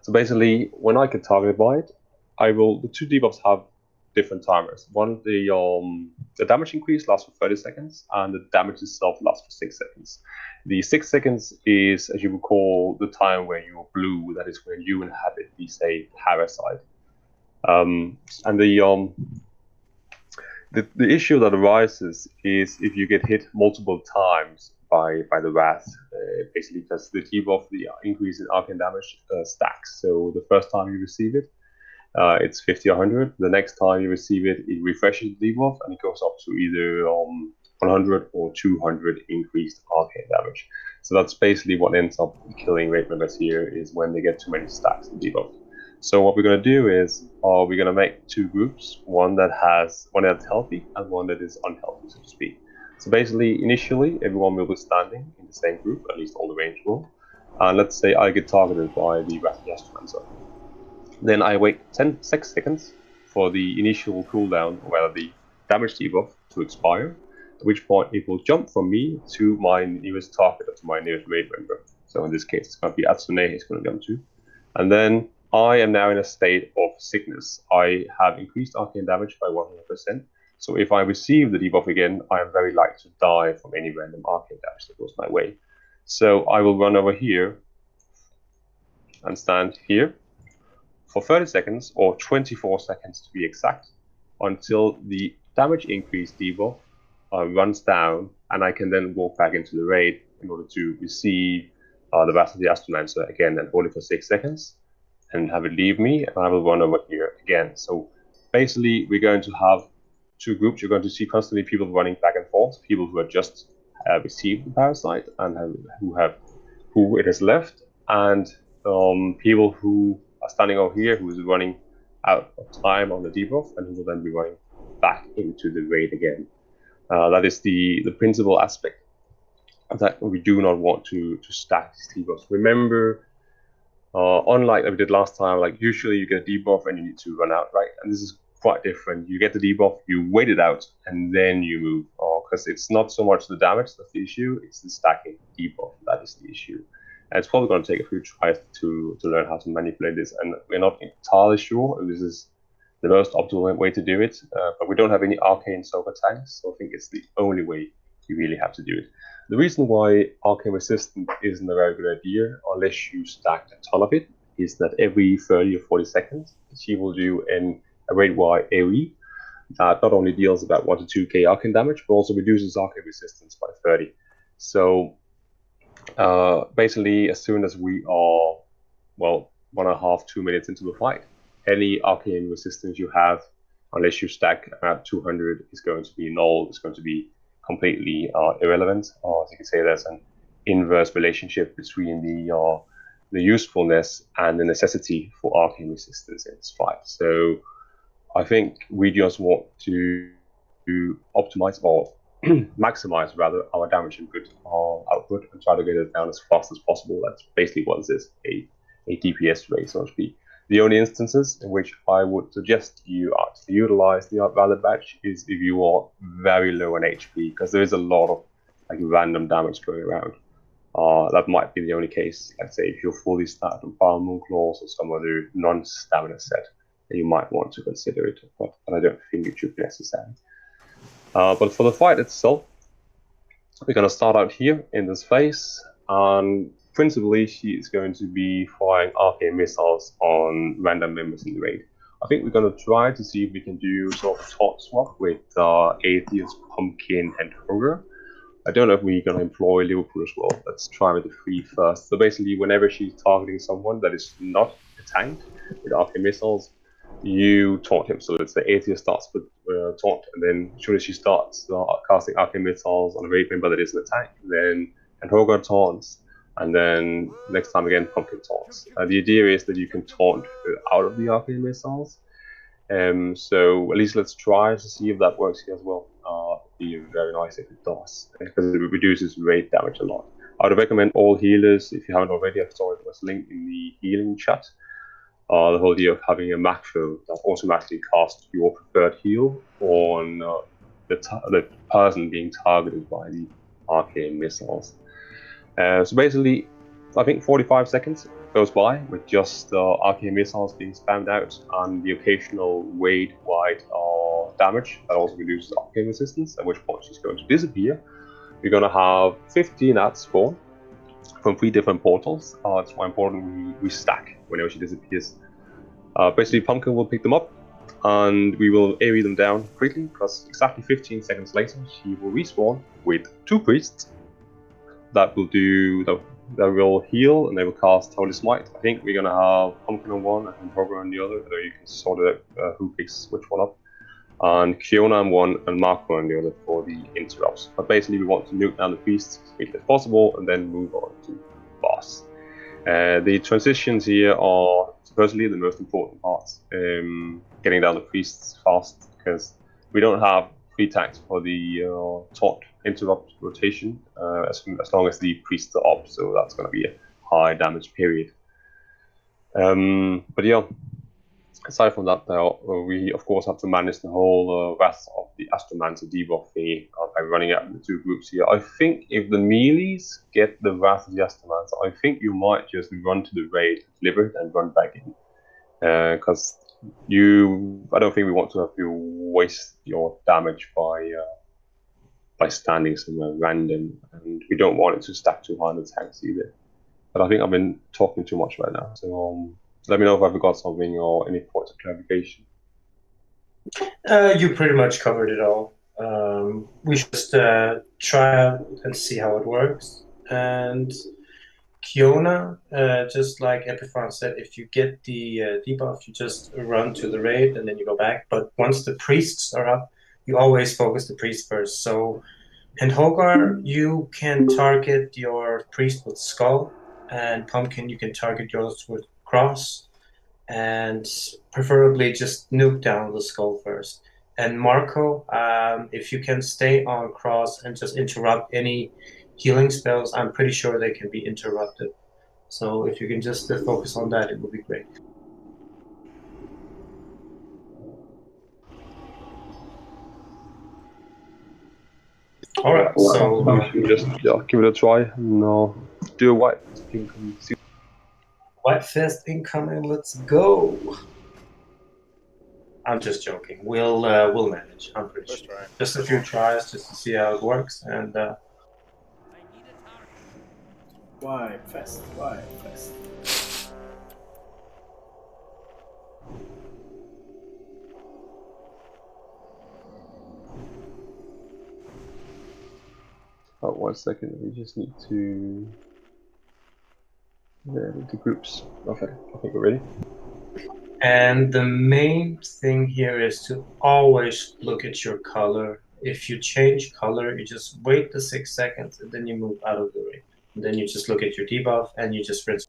So basically, when I get targeted by it, the 2 debuffs have different timers. One, the damage increase lasts for 30 seconds, and the damage itself lasts for 6 seconds. The 6 seconds is, as you recall, the time when you're blue, that is when you inhabit the, say, parasite. And the issue that arises is if you get hit multiple times by the wrath, basically because the debuff, the increase in arcane damage stacks. So the first time you receive it, it's 50 or 100. The next time you receive it, it refreshes the debuff and it goes up to either 100 or 200 increased arcane damage. So that's basically what ends up killing raid members here, is when they get too many stacks of debuff. So what we're going to do is we're going to make 2 groups, one that's healthy and one that is unhealthy, so to speak. So basically, initially, everyone will be standing in the same group, at least all the range will. And let's say I get targeted by the Wrath of the Astromancer. Then I wait 6 seconds for the initial cooldown, or the damage debuff, to expire, at which point it will jump from me to my nearest target, or to my nearest raid member. So in this case, it's going to be Atsune he's going to jump to. And then I am now in a state of sickness. I have increased arcane damage by 100%. So if I receive the debuff again, I am very likely to die from any random arcane damage that goes my way. So I will run over here and stand here for 30 seconds, or 24 seconds to be exact, until the damage increase debuff runs down, and I can then walk back into the raid in order to receive the Wrath of the Astromancer again and hold it for 6 seconds, and have it leave me, and I will run over here again. So basically, we're going to have two groups. You're going to see constantly people running back and forth, people who have just received the parasite and who it has left, and people who are standing over here who is running out of time on the debuff and who will then be running back into the raid again. That is the principal aspect that we do not want to stack these debuffs. Remember, unlike like we did last time, like usually you get a debuff and you need to run out, right? And this is quite different. You get the debuff, you wait it out, and then you move. Because it's not so much the damage that's the issue, it's the stacking debuff that is the issue. And it's probably going to take a few tries to learn how to manipulate this, and we're not entirely sure if this is the most optimal way to do it, but we don't have any arcane soaker tanks, so I think it's the only way you really have to do it. The reason why arcane resistance isn't a very good idea, unless you stack a ton of it, is that every 30 or 40 seconds, she will do a raid-wide AoE that not only deals about 1 to 2k arcane damage, but also reduces arcane resistance by 30. So basically, as soon as we are, well, 1.5 to 2 minutes into the fight, any arcane resistance you have, unless you stack at 200, is going to be null. It's going to be completely irrelevant. As you can say, there's an inverse relationship between the usefulness and the necessity for arcane resistance in this fight. So I think we just want to optimize, or maximize rather, our damage input output and try to get it down as fast as possible. That's basically what this is, a DPS raid, so to speak. The only instances in which I would suggest you to utilize the valid badge is if you are very low on HP, because there is a lot of like random damage going around. That might be the only case. Let's say if you're fully started on Power Moon Claws or some other non-stamina set, then you might want to consider it, but I don't think it should be necessary. But for the fight itself, we're going to start out here in this phase, and principally she is going to be firing arcane missiles on random members in the raid. I think we're going to try to see if we can do sort of taunt swap with Atheist, Pumpkin, and Ogre. I don't know if we're going to employ Liverpool as well. Let's try with the 3 first. So basically, whenever she's targeting someone that is not a tank with arcane missiles, you taunt him. So let's say Atheist starts with taunt, and then as soon as she starts casting arcane missiles on a raid member that isn't a tank, then Antoga taunts, and then next time again Pumpkin taunts. The idea is that you can taunt out of the arcane missiles. So at least let's try to see if that works here as well. It'd be very nice if it does, because it reduces raid damage a lot. I would recommend all healers, if you haven't already, I saw it was linked in the healing chat. The whole idea of having a macro that automatically casts your preferred heal on the person being targeted by the arcane missiles. So basically, I think 45 seconds goes by with just arcane missiles being spammed out and the occasional raid-wide damage that also reduces arcane resistance, at which point she's going to disappear. We're going to have 15 ads spawn from 3 different portals. It's why important we stack whenever she disappears. Basically, Pumpkin will pick them up, and we will AoE them down quickly, because exactly 15 seconds later, she will respawn with 2 priests that will heal, and they will cast Holy Smite. I think we're going to have Pumpkin on one and Hogger on the other, so you can sort out who picks which one up. And Kiona on one and Marco on the other for the interrupts. But basically, we want to nuke down the priests as quickly as possible and then move on to boss. The transitions here are supposedly the most important parts. Getting down the priests fast, because we don't have 3 tanks for the taunt interrupt rotation as long as the priests are up, so that's going to be a high damage period. But yeah, aside from that, though, we of course have to manage the whole Wrath of the Astromancer debuff thingy by running out the two groups here. I think if the melees get the Wrath of the Astromancer, I think you might just run to the raid, deliver it, and run back in. Because I don't think we want to have you waste your damage by standing somewhere random, and we don't want it to stack too high on the tanks either. But I think I've been talking too much right now, so let me know if I forgot something or any points of clarification. You pretty much covered it all. We should just try out and see how it works. And Kiona, just like Epiphan said, if you get the debuff, you just run to the raid and then you go back. But once the priests are up, you always focus the priest first. So in Hogar, you can target your priest with Skull, and Pumpkin, you can target yours with Cross, and preferably just nuke down the Skull first. And Marco, if you can stay on Cross and just interrupt any healing spells, I'm pretty sure they can be interrupted. So if you can just focus on that, it would be great. All right, so we should just give it a try and do a white. White Fist incoming. Let's go. I'm just joking. We'll manage. I'm pretty First sure. try. Just a few tries just to see how it works, and Why fast? Why fast? Oh, 1 second. We just need to the groups. Okay, I think we're ready. And the main thing here is to always look at your color. If you change color, you just wait the 6 seconds and then you move out of the ring. And then you just look at your debuff and you just rinse.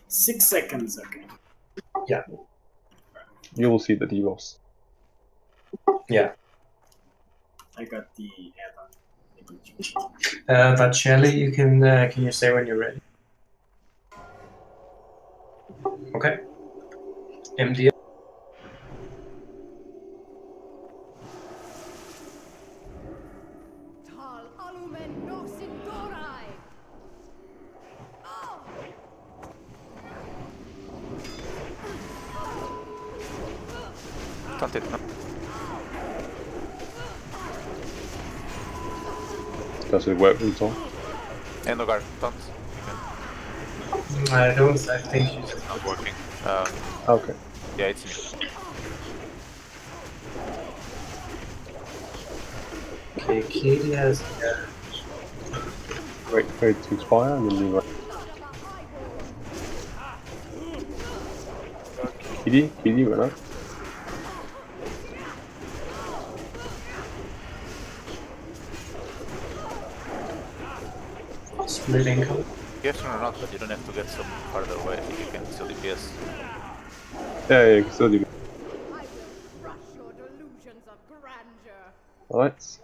6 seconds, okay. Yeah. You will see the debuffs. Yeah. I got the add-on. But Shelly, you can you say when you're ready? Okay. MD. Don't it, no? Does it work with all? Enogar, don't. I don't. I think you just. Not working. Okay. Yeah, it's me. Okay, Katie has. Wait for it to expire and then you run. Kitty, run up. Split income. Yes or not, but you don't have to get some farther away. I think you can still DPS. Yeah, you can still do. Alright.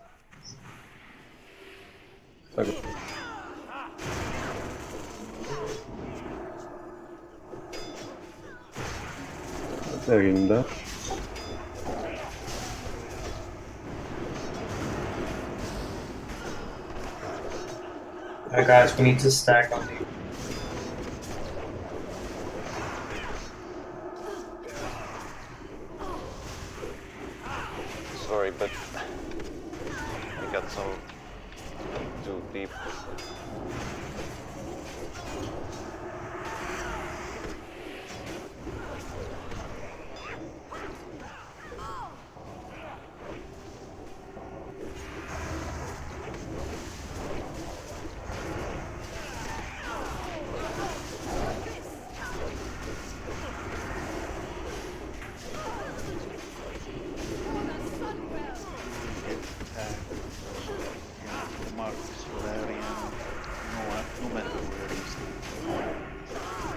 Okay. There you go. Alright guys, we need to stack on the... Sorry, but I got some too deep.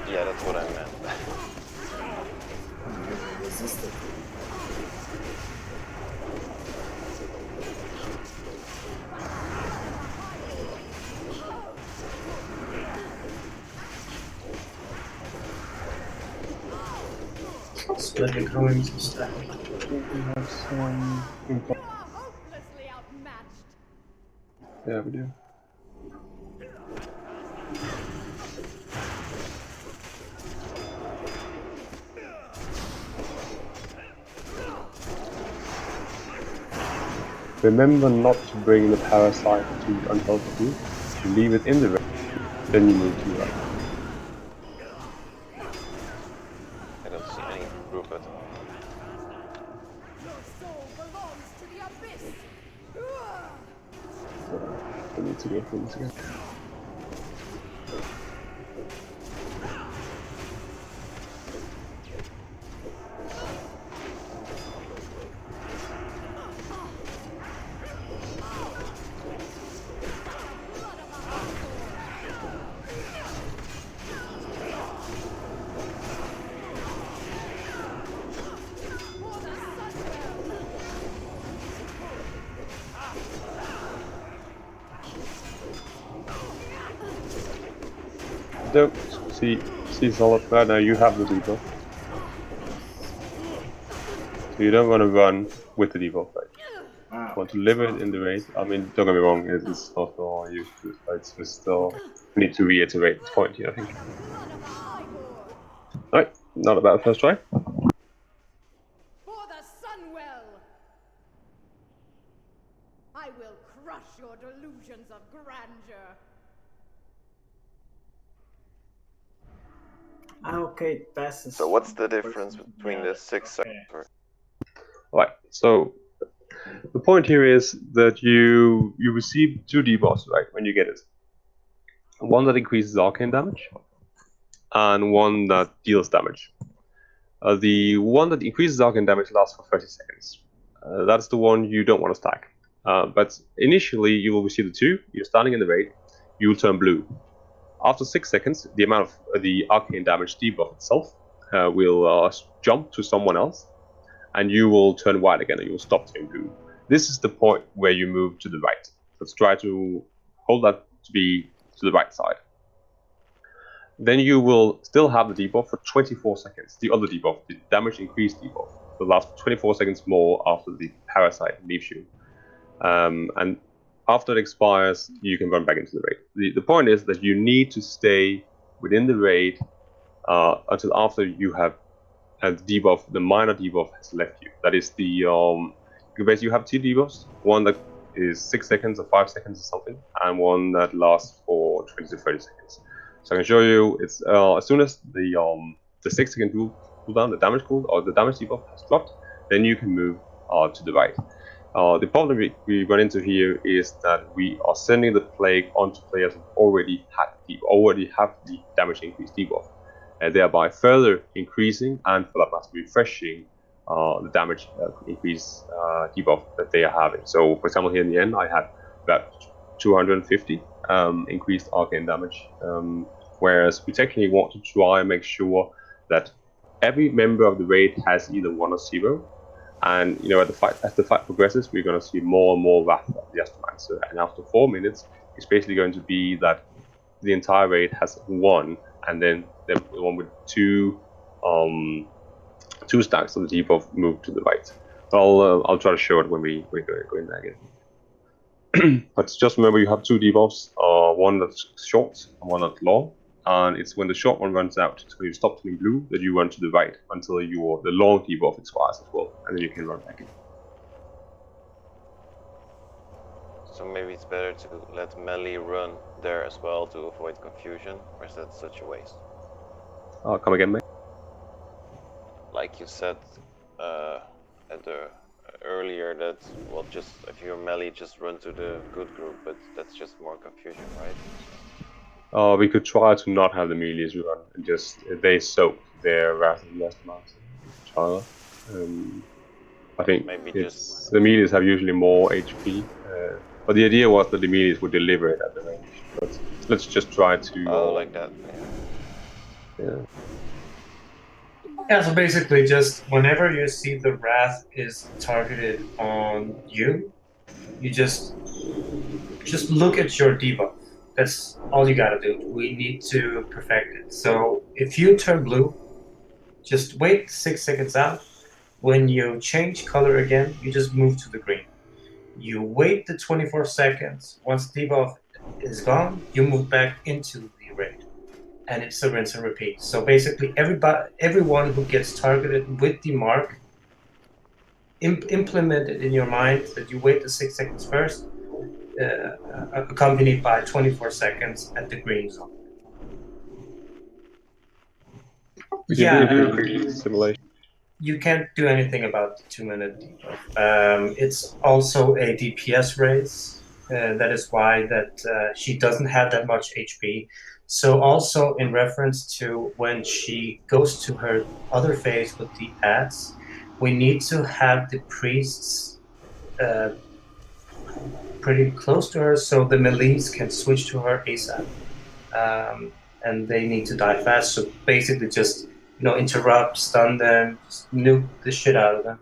Yeah, that's what I meant. Resisted. Split incoming to stack. think we have some info. You are hopelessly outmatched. Yeah, we do. Remember not to bring the parasite to unhealthy group. You leave it in the range, then you move to the right. I don't see any group at all. Your soul belongs to the abyss. I need to go through this again. Don't see solid right now. You have the debuff, so you don't want to run with the debuff. Right? Wow. You want to live it in the raid. I mean, don't get me wrong. It's not all used to it, but it's just still we need to reiterate this point here. I think. Alright, not a bad first try. For the Sunwell. I will crush your delusions of grandeur. Okay, it passes. So what's the difference between the 6 Okay. Right. So the point here is that you receive 2 debuffs, right, when you get it. One that increases arcane damage, and one that deals damage. The one that increases arcane damage lasts for 30 seconds. That's the one you don't want to stack. But initially, you will receive the 2. You're standing in the raid. You will turn blue. After 6 seconds, the amount of the arcane damage debuff itself will jump to someone else, and you will turn white again, and you will stop turning blue. This is the point where you move to the right. Let's try to hold that to be to the right side. Then you will still have the debuff for 24 seconds. The other debuff, the damage increase debuff, will last for 24 seconds more after the parasite leaves you. And after it expires, you can run back into the raid. The point is that you need to stay within the raid until after you have the debuff, the minor debuff has left you. That is the basically you have 2 debuffs, one that is 6 seconds or 5 seconds or something, and one that lasts for 20 to 30 seconds. So I can show you. It's as soon as the 6 second cooldown, the damage cooldown or the damage debuff has dropped, then you can move to the right. The problem we run into here is that we are sending the plague onto players who already have the damage increase debuff, and thereby further increasing and for that matter refreshing the damage increase debuff that they are having. So, for example, here in the end, I had about 250 increased arcane damage, whereas we technically want to try and make sure that every member of the raid has either 1 or 0. And as the fight progresses, we're going to see more and more Wrath of the Astromancer. And after 4 minutes, it's basically going to be that the entire raid has 1, and then the one with 2 stacks of the debuff move to the right. I'll try to show it when we go in there again. But just remember, you have 2 debuffs, one that's short and one that's long. And it's when the short one runs out, so you stop turning blue, that you run to the right until the long debuff expires as well, and then you can run back in. So maybe it's better to let melee run there as well to avoid confusion, or is that such a waste? Come again, mate? Like you said earlier, that just if you're melee, just run to the good group, but that's just more confusion, right? We could try to not have the melees run and just they soak their Wrath of the Astromancer. I think the melees have usually more HP, but the idea was that the melees would deliver it at the range. But let's just try to. Like that. Yeah. Yeah, so basically just whenever you see the Wrath is targeted on you, you just look at your debuff. That's all you gotta do. We need to perfect it. So if you turn blue, just wait 6 seconds out, When you change color again, you just move to the green. You wait the 24 seconds. Once the debuff is gone, you move back into the raid. And it's a rinse and repeat. So basically, everyone who gets targeted with the mark, implement it in your mind that you wait the 6 seconds first, accompanied by 24 seconds at the green zone. Yeah, simulation. You can't do anything about the 2-minute debuff. It's also a DPS race. That is why that she doesn't have that much HP. So also in reference to when she goes to her other phase with the ads, we need to have the priests pretty close to her so the melees can switch to her ASAP. And they need to die fast. So basically just interrupt, stun them, just nuke the shit out of them,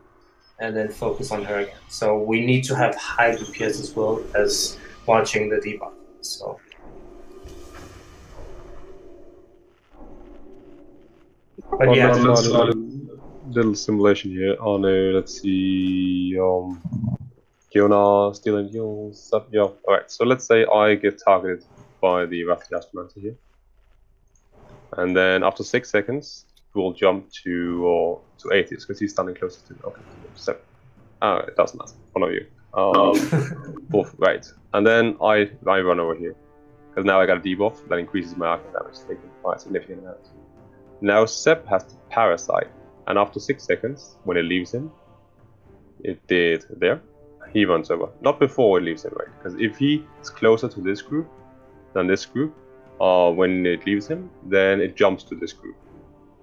and then focus on her again. So we need to have high DPS as well as watching the debuff. So but yeah, let's start a little simulation here. Oh no, let's see. Kiona stealing heals up. Yeah. Alright, so let's say I get targeted by the Wrath Astromancer here. And then after 6 seconds, we'll jump to Atheist because he's standing closest to me. Okay, so it doesn't matter. One of you. Both, right. And then I run over here. Because now I got a debuff that increases my arcane damage, taking quite a significant amount. Now Seb has the Parasite, and after 6 seconds, when it leaves him, it did there, he runs over. Not before it leaves him, right? Because if he is closer to this group than this group, when it leaves him, then it jumps to this group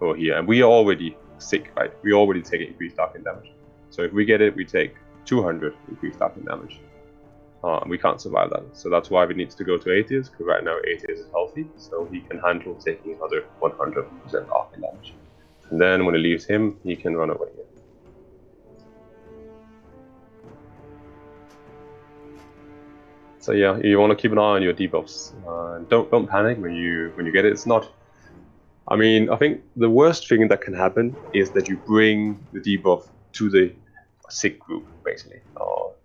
over here. And we are already sick, right? We already take increased arcane damage. So if we get it, we take 200 increased arcane damage. We can't survive that. So that's why we need to go to Atheist, because right now Atheist is healthy, so he can handle taking another 100% arcane damage. And then when it leaves him, he can run away here. So yeah, you want to keep an eye on your debuffs. Don't panic when you get it. It's not. I mean, I think the worst thing that can happen is that you bring the debuff to the sick group, basically.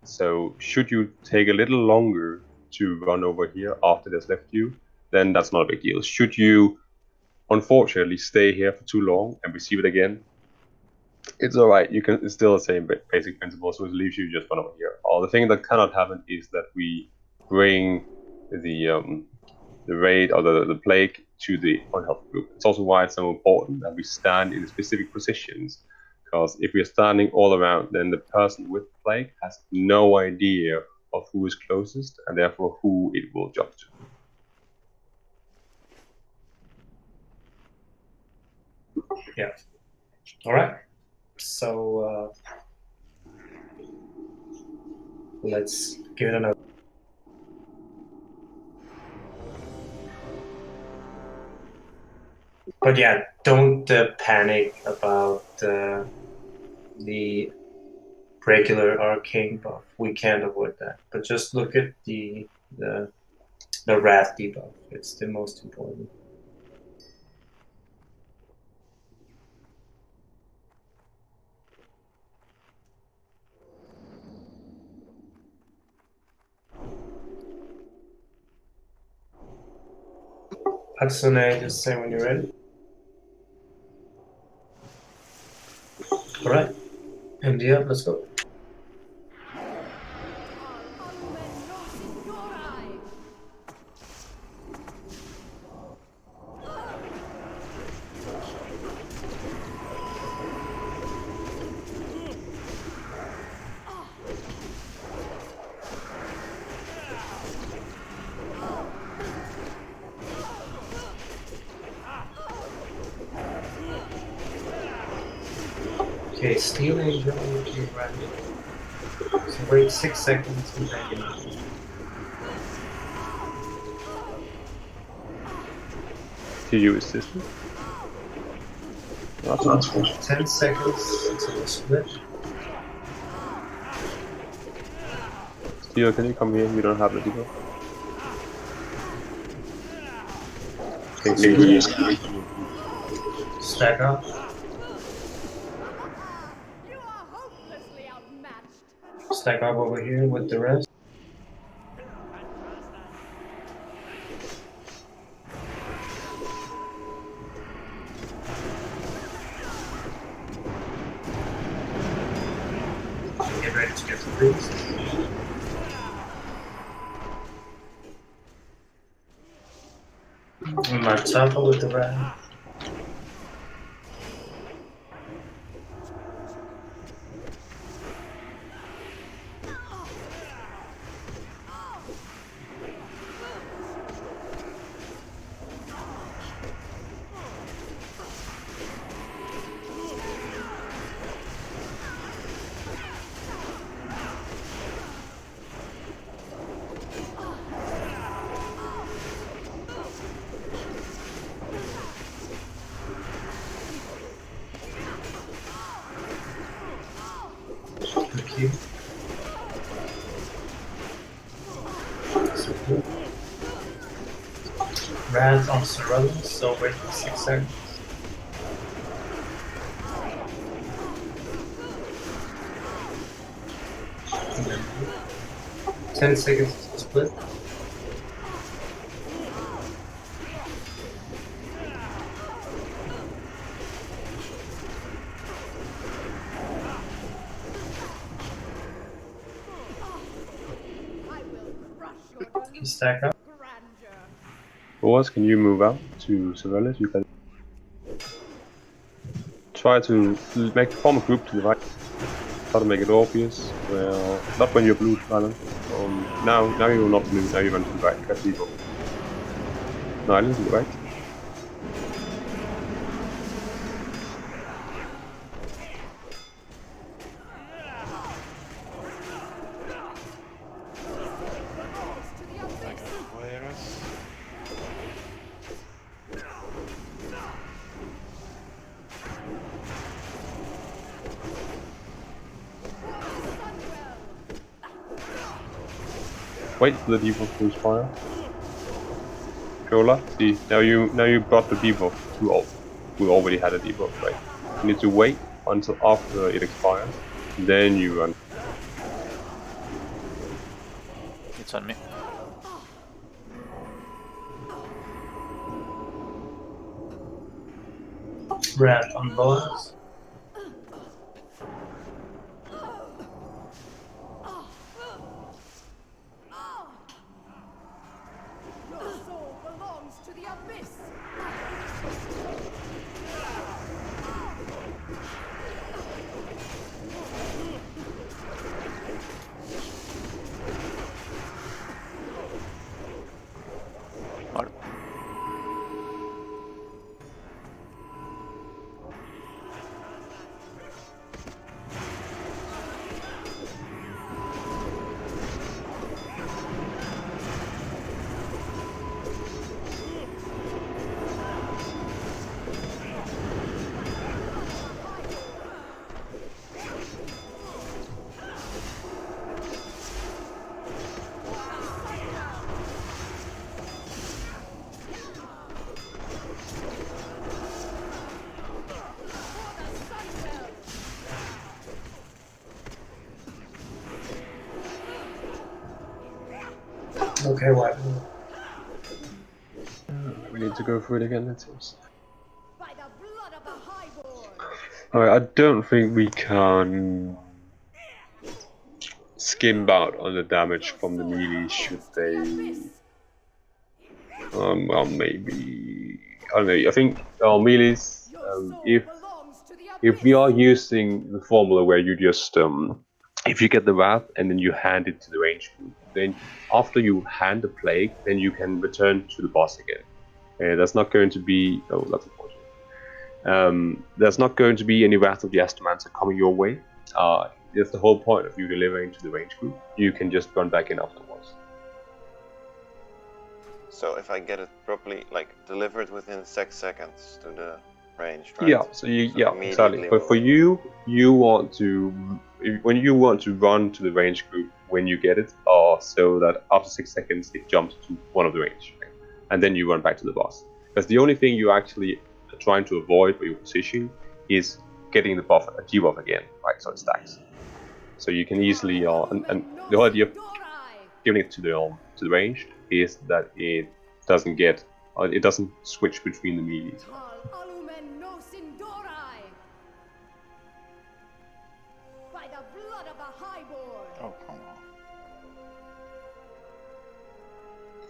So should you take a little longer to run over here after they've left you, then that's not a big deal. Should you, unfortunately, stay here for too long and receive it again, it's alright. It's still the same basic principle. So it leaves you just run over here. The thing that cannot happen is that we bring the raid or the plague to the unhealthy group. It's also why it's so important that we stand in specific positions. Because if we're standing all around, then the person with the plague has no idea of who is closest and therefore who it will jump to. Yeah. All right. So let's give it another. But yeah, don't panic about the regular arcane buff. We can't avoid that. But just look at the wrath debuff. It's the most important. Hatsune, just say when you're ready. Alright. MD up, let's go. Okay, Steel Angel will be ready. So wait 6 seconds and then you know. To use system. That's 10 seconds until the split. Steel, can you come here? You don't have the debuff. Stack up. Stack up over here with the rest. Get ready to get the priest. And my chopper with the rat. Okay. So good. Rat on surveillance, so wait for 6 seconds. And then 10 seconds to split. I will crush your delusions Stack up. of grandeur. Boas, can you move out to surveillance? You can try to form a group to the right. Try to make it obvious. Well, not when you're blue, Island. Now you're not blue. Now you went to the right. Got people. No, Island to the right. Wait for the debuff to expire. Fiola, see, now you brought the debuff to all who already had a debuff, right? You need to wait until after it expires, then you run. It's on me. Rat on Boas. Your soul belongs to the abyss. Or Okay, what? We need to go through it again, it seems. By the blood of the highborn. Alright, I don't think we can skim out on the damage from the melee should they... well, maybe... I don't know, I think our melees, if we are using the formula where you just, if you get the wrath and then you hand it to the range group, then after you hand the plague, then you can return to the boss again. There's not going to be... oh, that's unfortunate. There's not going to be any Wrath of the Astromancer coming your way. That's the whole point of you delivering to the range group. You can just run back in afterwards. So if I get it properly, like delivered within 6 seconds to the range, right? Yeah, so exactly. But for you, you want to, when you want to run to the range group when you get it, so that after 6 seconds it jumps to one of the range, right? And then you run back to the boss. Because the only thing you actually are trying to avoid for your position is getting the buff, a debuff again, right? So it stacks. So you can easily and the idea of giving it to the ranged is that it doesn't switch between the melees. By the blood of a highborn. Oh, come on.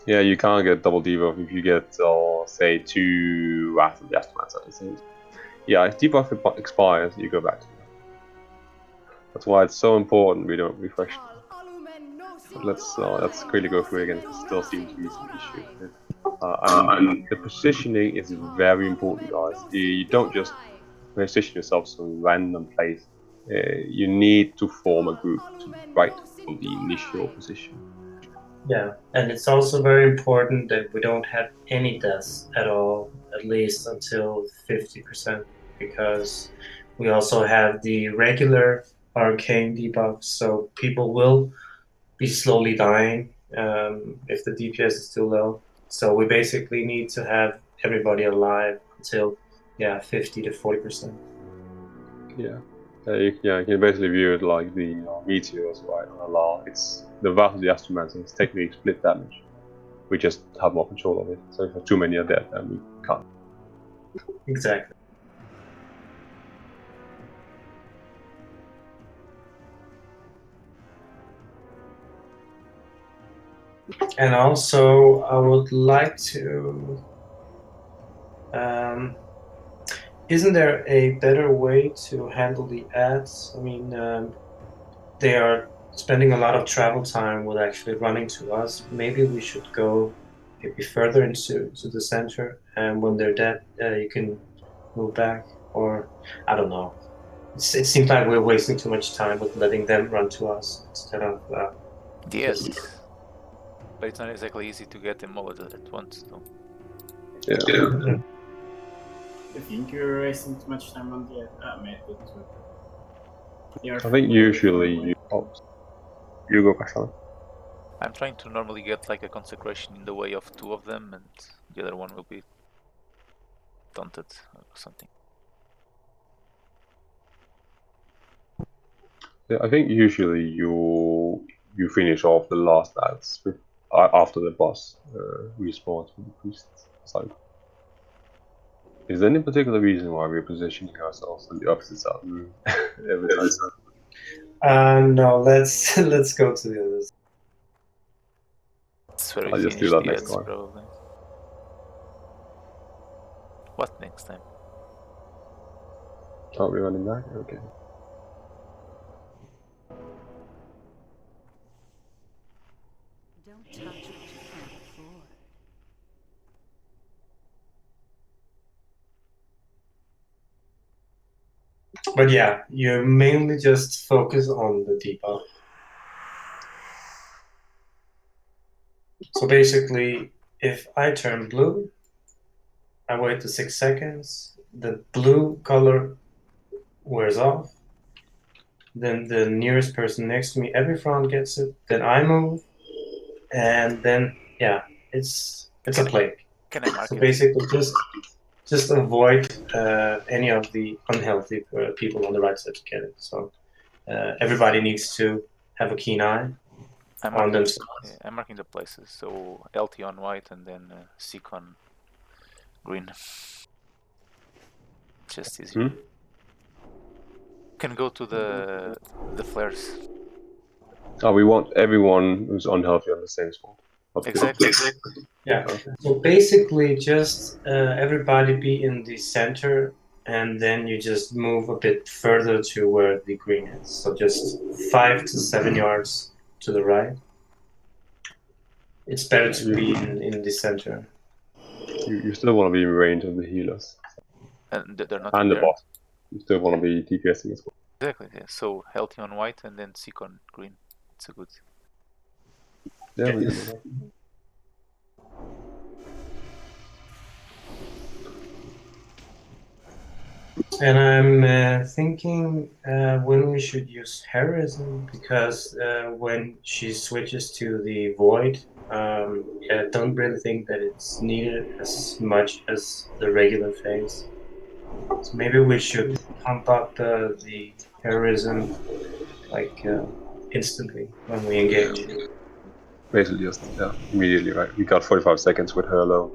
Yeah, you can't get double debuff if you get say 2 Wrath of the Aftermath. Yeah, if debuff expires, you go back to it. That's why it's so important we don't refresh. But let's quickly go through it again. It still seems to be some issue. And the positioning is very important, guys. You don't just position yourself some random place. You need to form a group to right from the initial position. Yeah, and it's also very important that we don't have any deaths at all, at least until 50%, because we also have the regular arcane debuffs, so people will be slowly dying if the DPS is too low. So we basically need to have everybody alive until 50 to 40%. Yeah. You can basically view it like the meteors, right? On a LAR. It's the Wrath of the Aftermath, it's technically split damage. We just have more control of it. So if too many are dead, then we can't. Exactly. And also, I would like to. Isn't there a better way to handle the ads? I mean, they are spending a lot of travel time with actually running to us. Maybe we should go maybe further into the center, and when they're dead, you can move back. Or I don't know. It seems like we're wasting too much time with letting them run to us instead of. Yes, but it's not exactly easy to get them all at once, though. Yeah. I think you're wasting too much time on the mid. I think usually you go Kashan. I'm trying to normally get like a consecration in the way of 2 of them, and the other one will be taunted or something. Yeah, I think usually you finish off the last ads after the boss respawns with the priests side. Is there any particular reason why we're positioning ourselves on the opposite side of the room every time? No, let's go to the others. That's where I'll we just do finish that the next ads, time. probably. What next time? Aren't we running back? Okay. Don't touch what you can't afford. But yeah, you mainly just focus on the debuff. So basically, if I turn blue, I wait the 6 seconds, the blue color wears off, then the nearest person next to me, every front gets it, then I move, and then, it's a plague. Can I mark So it? basically, just avoid any of the unhealthy people on the right side to get it. So everybody needs to have a keen eye on themselves. Yeah, I'm marking the places. So LT on white and then Seek on green. Just easier. Can go to the flares. Oh, we want everyone who's unhealthy on the same spot. Exactly. Yeah. So basically, just everybody be in the center, and then you just move a bit further to where the green is. So just 5 to 7 yards to the right. It's better to be in the center. You still want to be in range of the healers. And they're not and the there. boss. You still want to be DPSing as well. Exactly, yeah. So healthy on white and then Seek on green. It's a good. Yeah, we can do that. And I'm thinking when we should use heroism, because when she switches to the void, I don't really think that it's needed as much as the regular phase. So maybe we should pump up the heroism like instantly when we engage. Basically, just immediately, right? We got 45 seconds with her alone,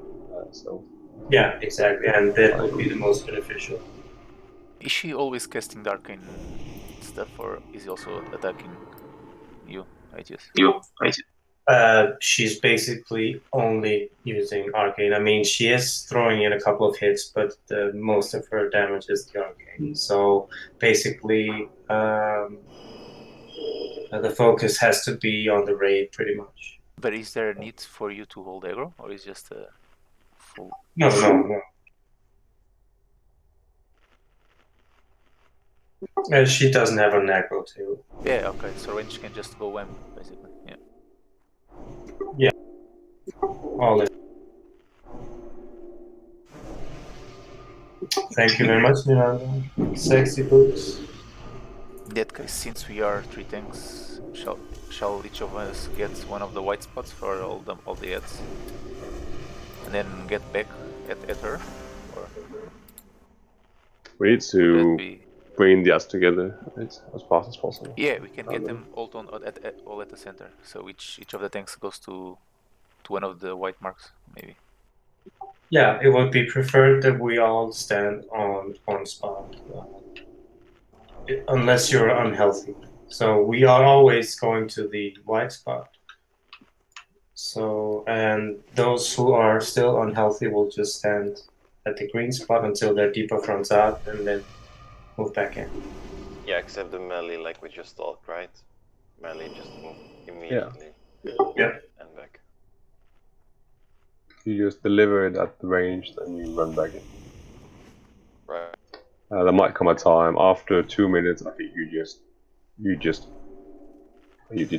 so. Yeah, exactly, and that would be the most beneficial. Is she always casting the arcane stuff, or is he also attacking you, ITS? She's basically only using arcane. I mean, she is throwing in a couple of hits, but most of her damage is the arcane. So basically, the focus has to be on the raid, pretty much. But is there a need for you to hold aggro, or is just a full? No. She doesn't have an aggro too. Yeah, okay, so range can just go WM, basically, yeah. Yeah. All in. Thank you very much, Miranda. Sexy boots. In that case, since we are 3 tanks, shall each of us get one of the white spots for all the ads? And then get back at her? Or We need to bring the ads together, right, as fast as possible. Yeah, we can get them all at the center. So each of the tanks goes to one of the white marks, maybe. Yeah, it would be preferred that we all stand on one spot, unless you're unhealthy. So we are always going to the white spot. So, and those who are still unhealthy will just stand at the green spot until their debuff runs out, and then move back in. Yeah, except the melee, like we just talked, right? Melee just move immediately. Yeah. And back. You just deliver it at the range, then you run back in. Right. There might come a time after 2 minutes. I think you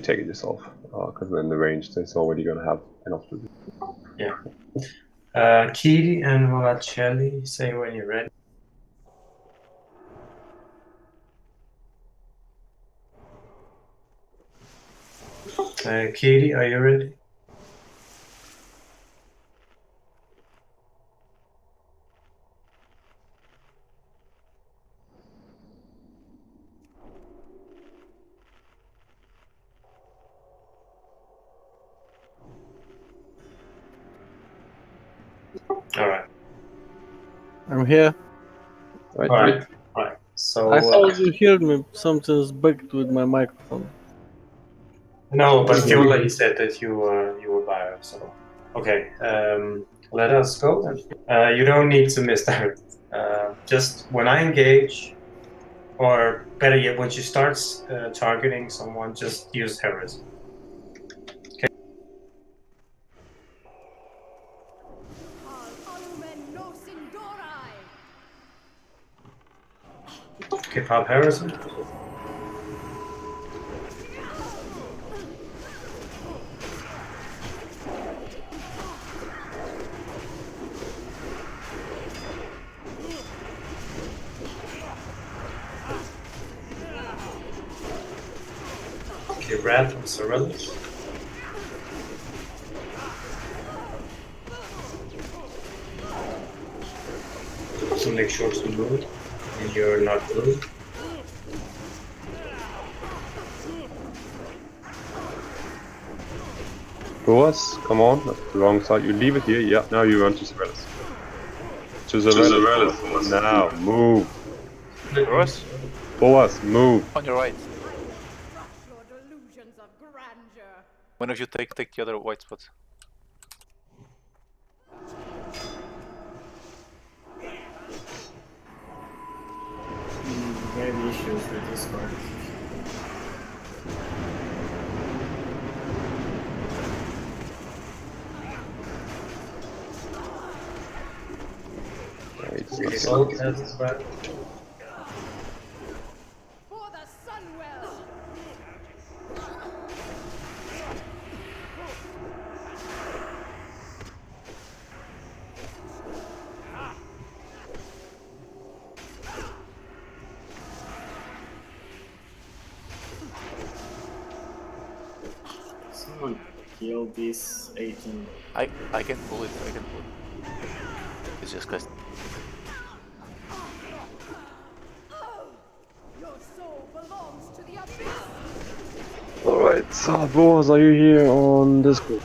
take it yourself, because then the range is already gonna have enough to do. Yeah. Kiri and Volacelli, say when you're ready. Kiri, are you ready? Alright. I'm here. Alright. So I thought you heard me. Something's bugged with my microphone. no, but Fiola, he said that you were bio, so okay. Let us go then. You don't need to misdirect. Just when I engage, or better yet, when she starts targeting someone, just use heresy. Okay, pop heresy. Okay, Wrath and Sorellis. So make sure to move, and you're not blue. Boas, come on, that's the wrong side. You leave it here, yeah, now you run to Sorellis. To Sorellis, now, move. Boas? Boas, move. On your right. Your delusions of grandeur. One of you take the other white spot. We have issues with Discord. Salt has Wrath. For the Sunwell. Someone kill this 18. I can pull it. It's just cause. Your soul belongs to the abyss. Alright, Boaz, are you here on Discord?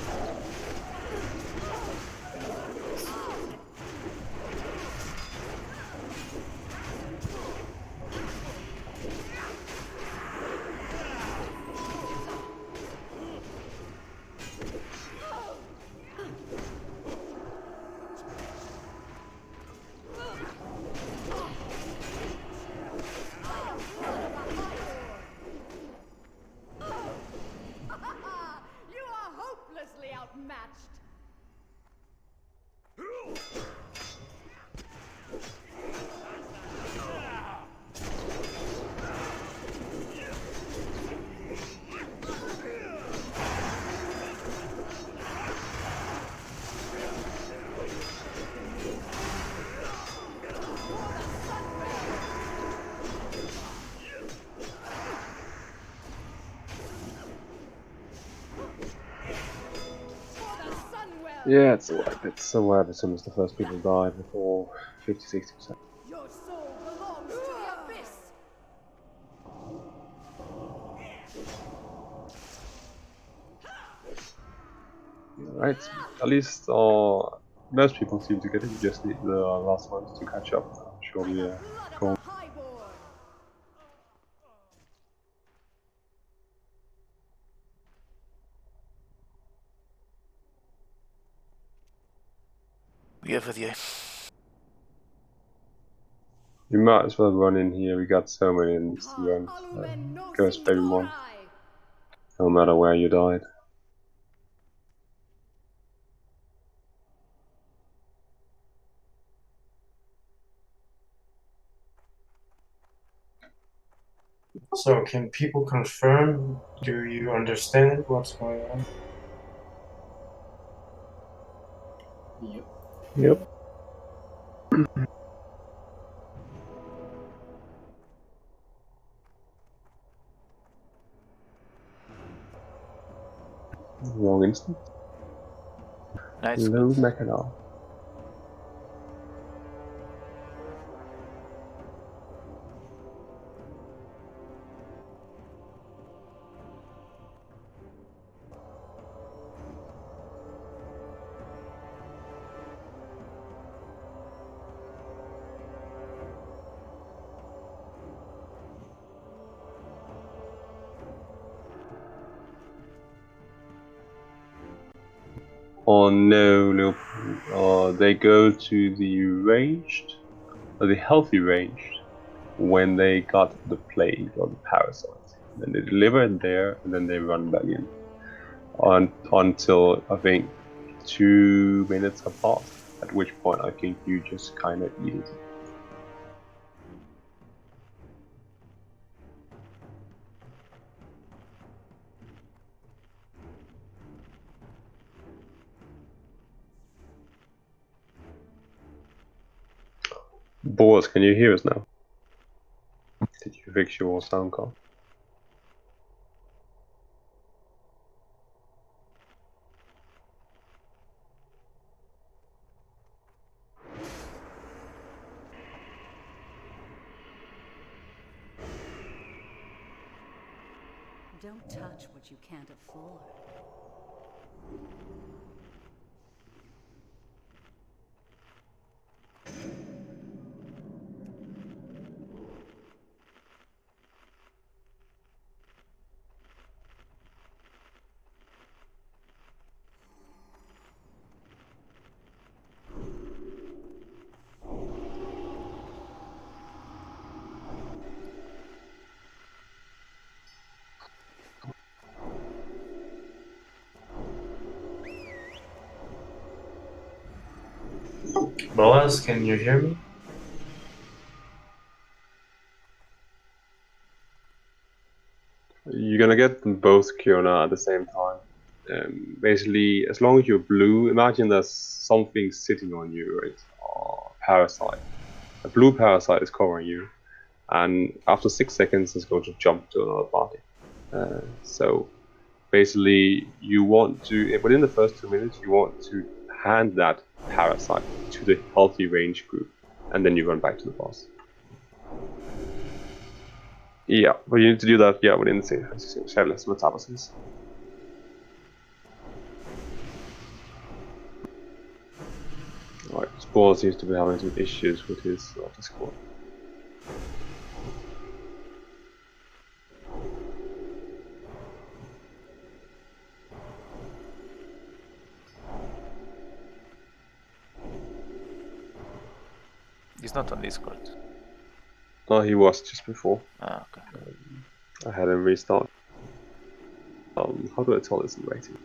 You are hopelessly outmatched. Yeah, it's a wipe. It's a wipe as soon as the first people die before 50-60%. Your soul belongs to the abyss. Right, at least most people seem to get it. You just need the last ones to catch up. I'm sure we go. Yeah, but yeah. You might as well run in here. We got so many in this run. Go spray one. No matter where you died. So, can people confirm? Do you understand what's going on? Yep. Yep. Wrong instant. Nice. Hello, Mechanol. Oh no, they go to the ranged, or the healthy ranged, when they got the plague or the parasite. Then they deliver it there, and then they run back in. Until I think 2 minutes have passed, at which point I think you just kind of eat it. Boaz, can you hear us now? Did you fix your sound card? Don't touch what you can't afford. Boaz, can you hear me? You're gonna get them both Kiona at the same time. Basically, as long as you're blue, imagine there's something sitting on you, right? Parasite. A blue parasite is covering you, and after 6 seconds, it's going to jump to another party. So basically, you want to, within the first 2 minutes, you want to hand that parasite to the healthy range group, and then you run back to the boss. Yeah, but you need to do that, yeah, within the Shameless Metabolisms. Right, Spore seems to be having some issues with his Discord. He's not on Discord. No, he was just before. Ah, okay. I had him restart. How do I tell this in writing?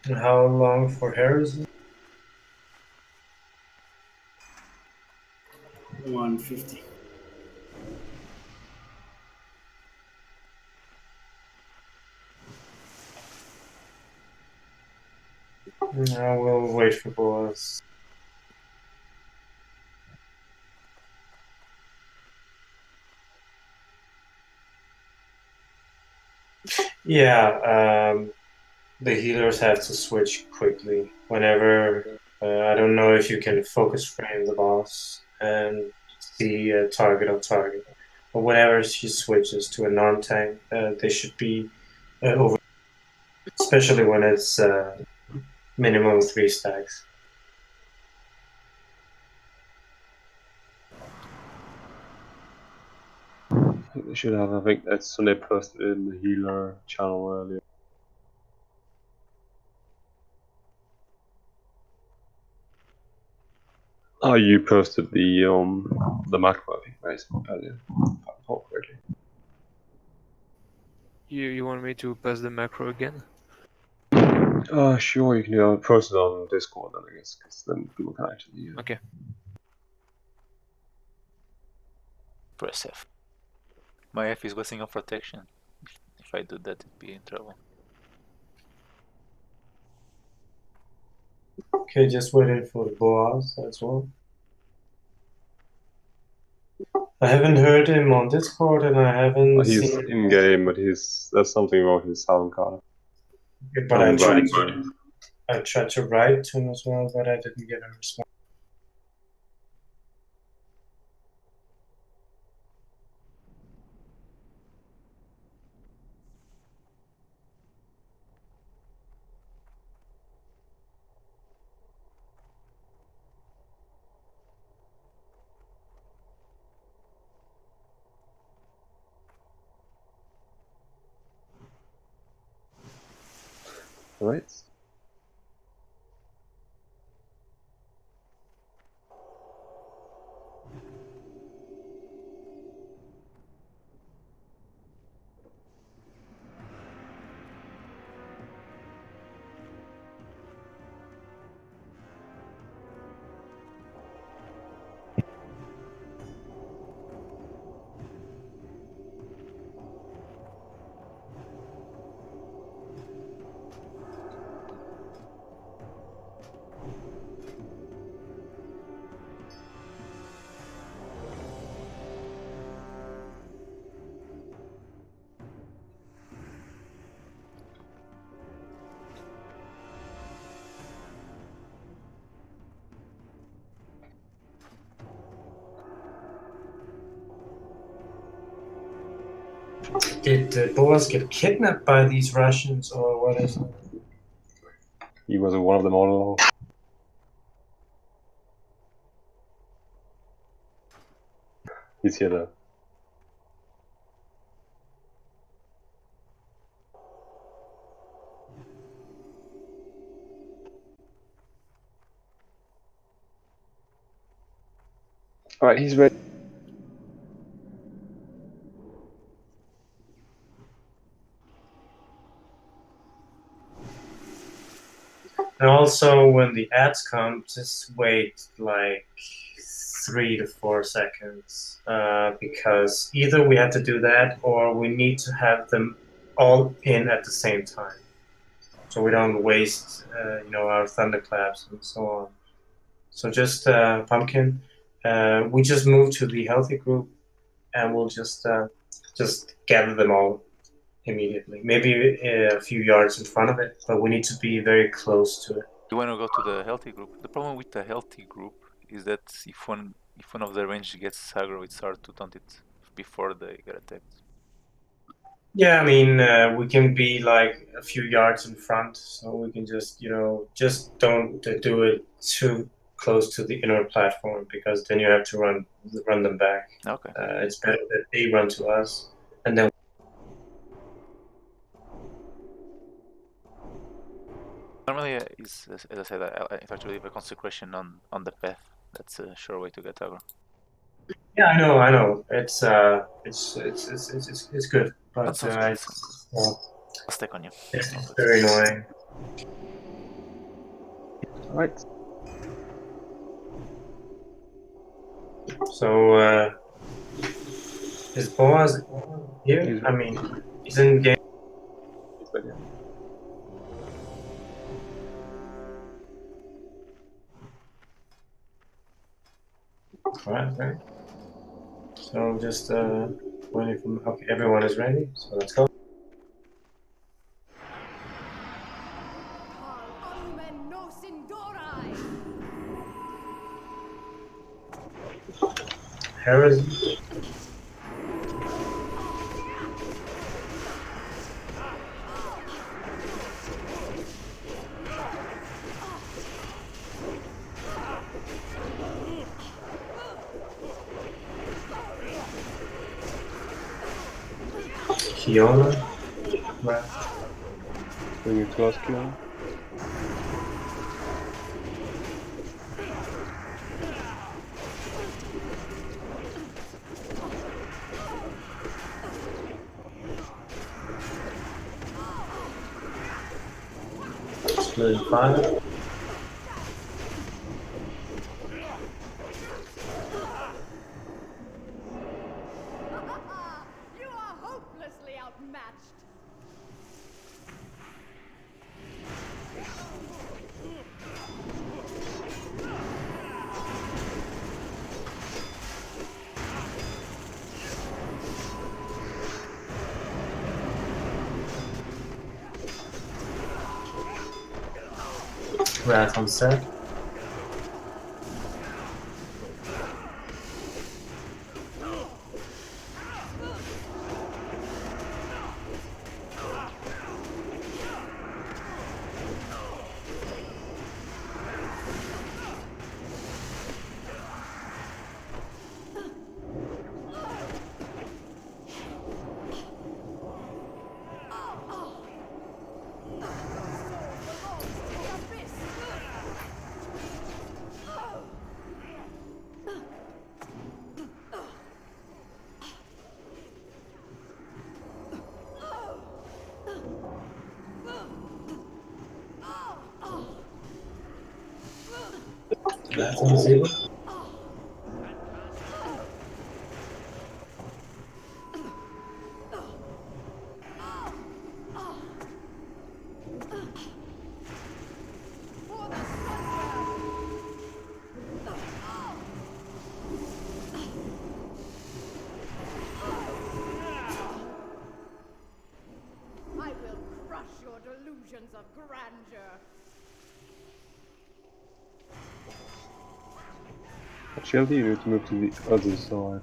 And how long for Harris? 150. I will wait for Boaz. Yeah, the healers have to switch quickly. Whenever I don't know if you can focus frame the boss and see a target on target, but whenever she switches to a non-tank, they should be over, especially when it's minimum 3 stacks. They should have, I think that's when they posted in the healer channel earlier. Oh, you posted the macro, I think, right? Earlier, if I recall correctly. You want me to pass the macro again? Sure, you can post it on Discord then, I guess, because then people can actually. Okay. Press F. My F is blessing of protection. If I do that, it'd be in trouble. Okay, just waiting for the Boaz as well. I haven't heard him on Discord, and I haven't He's seen. in game, but there's something wrong with his sound card. But I tried to write to him as well, but I didn't get a response. Right. Did Boaz get kidnapped by these Russians, or what is it? He was one of them all along. He's here though. Alright, he's ready. And also, when the ads come, just wait like 3 to 4 seconds, because either we have to do that or we need to have them all in at the same time, so we don't waste, our thunderclaps and so on. So just pumpkin. We just move to the healthy group, and we'll just gather them all immediately. Maybe a few yards in front of it, but we need to be very close to it. You want to go to the healthy group. The problem with the healthy group is that if one of the range gets aggro, it's hard to taunt it before they get attacked. Yeah, I mean, we can be like a few yards in front, so we can just don't do it too close to the inner platform, because then you have to run them back. Okay. It's better that they run to us, and then. Normally, as I said, I try to leave a consecration on the path. That's a sure way to get aggro. Yeah, I know. It's good, but I'll stick on you. It's very annoying. Alright. So, is Boaz here? I mean, he's in game. Right. So just waiting for. Okay, everyone is ready. So let's go. Heresy. Kiona. Right. Bring it to us, Kiona. Split 5. Wrath on set. Wrath on Zebra. I will crush your delusions of grandeur. Shelby, you need to move to the other side.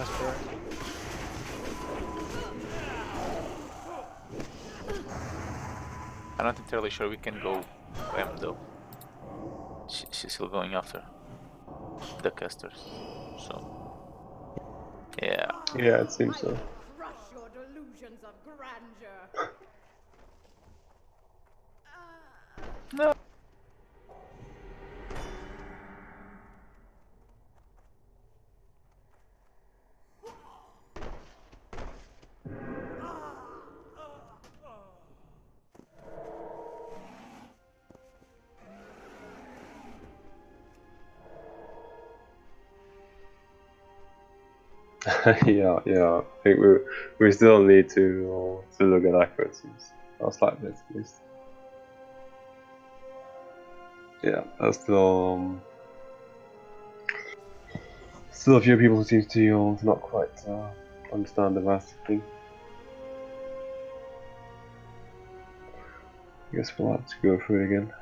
That's correct. I'm not entirely sure we can go M though. She's still going after the casters. So yeah. Yeah, it seems I so. will crush your delusions of grandeur. No. Yeah. I think we still need to look at accuracies. A slight bit at least. Yeah, there's still a few people who seem to not quite understand the math thing. I guess we'll have to go through it again.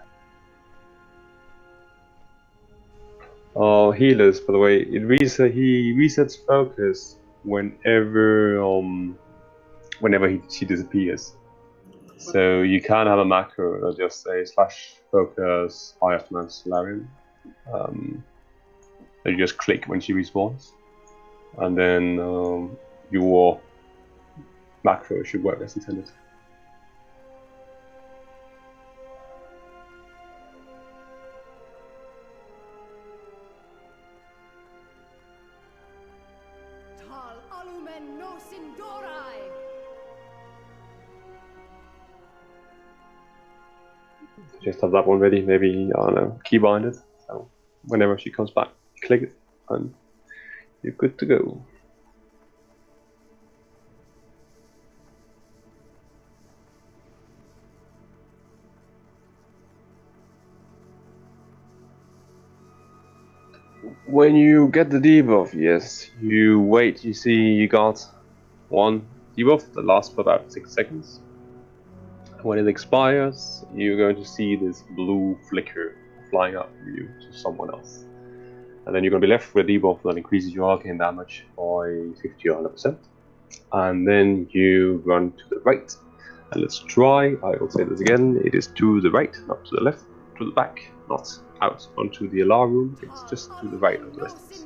Healers, by the way, he resets focus whenever she disappears. So you can have a macro that just say /focus highest man Solarium. That you just click when she respawns, and then your macro should work as intended. Tal alumen nos indorai. Just have that one ready, maybe, I don't know, keybind it. So whenever she comes back, click it, and you're good to go. When you get the debuff, yes, you wait, you see you got one debuff that lasts for about 6 seconds. When it expires, you're going to see this blue flicker flying up from you to someone else. And then you're going to be left with a debuff that increases your arcane damage by 50 or 100%. And then you run to the right. And let's try, I will say this again, it is to the right, not to the left, to the back, not out onto the alarm room, it's just to the right of the distance.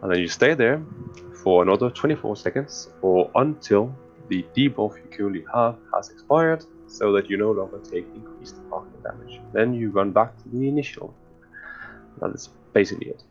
And then you stay there for another 24 seconds or until the debuff you currently have has expired, so that you no longer take increased arcane damage. Then you run back to the initial. That is basically it.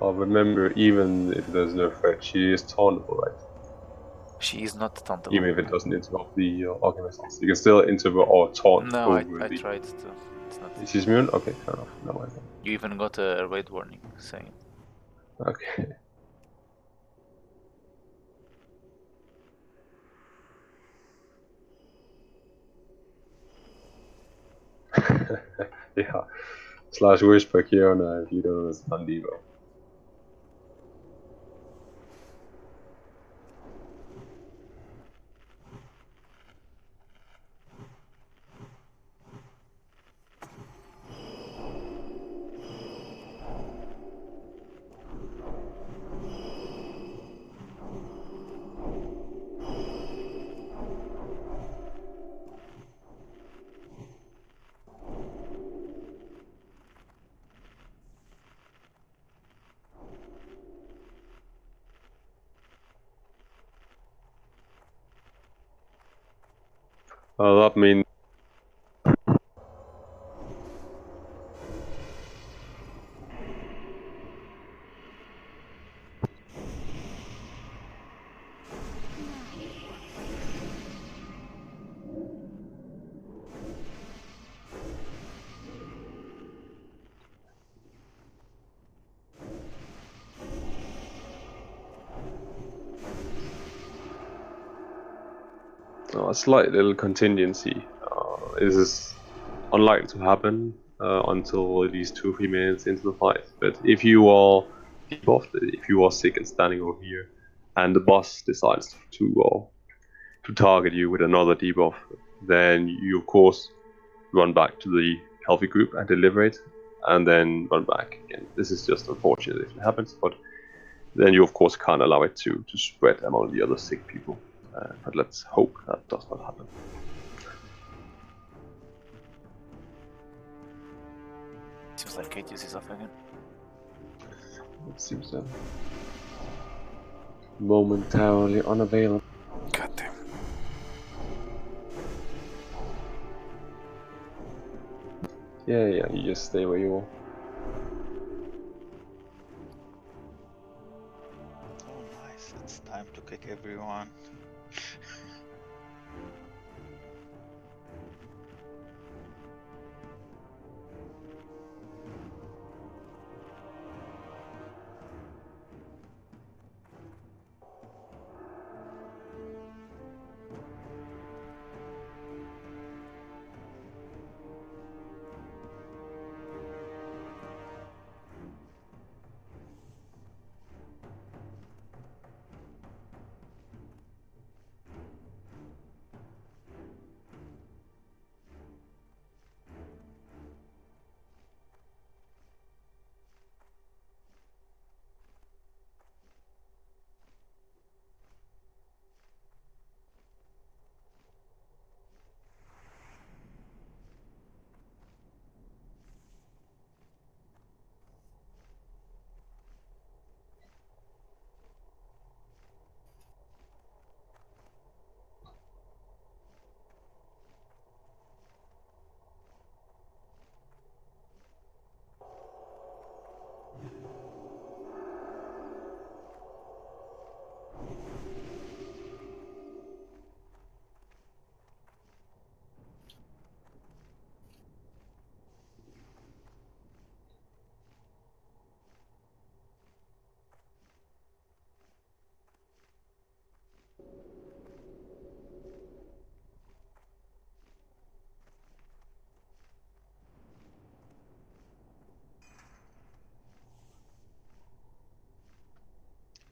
Remember, even if there's no threat, she is tauntable, right? She is not tauntable. Even if it doesn't interrupt the arcane resistance, you can still interrupt or taunt No, over I the... tried to. It's not. She's immune? Okay, fair enough. No, I don't. You even got a raid warning saying. Okay. Yeah. / whisper Kiona if you don't understand Devo. That means A slight little contingency. This is unlikely to happen until at least 2-3 minutes into the fight. But if you are debuffed, if you are sick and standing over here, and the boss decides to target you with another debuff, then you of course run back to the healthy group and deliver it, and then run back again. This is just unfortunate if it happens, but then you of course can't allow it to spread among the other sick people. But let's hope that does not happen. Seems like Katie's is off again. It seems momentarily unavailable. God damn. Yeah, you just stay where you are. Oh, nice. It's time to kick everyone.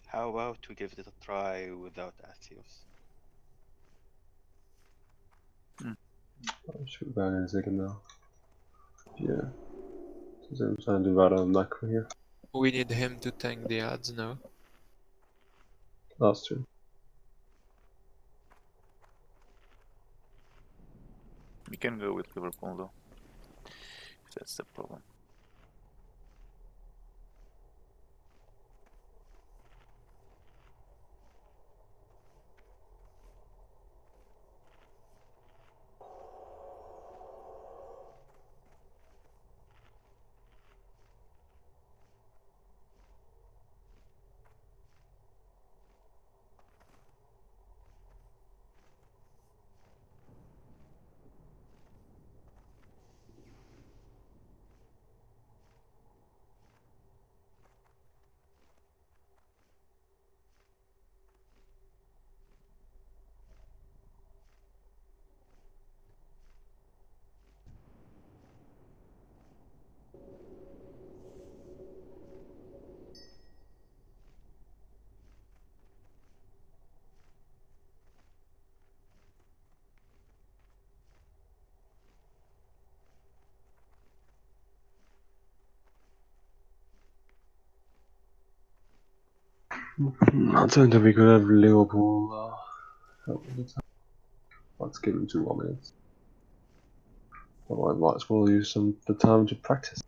How about we give it a try without Atheos? I should ban in a second now. Yeah. So I'm trying to do that on macro here. We need him to tank the ads now. That's true. We can go with Liverpool though. If that's the problem. I don't think we could have Liverpool. Let's give him 2 more minutes. Well, I might as well use the time to practice.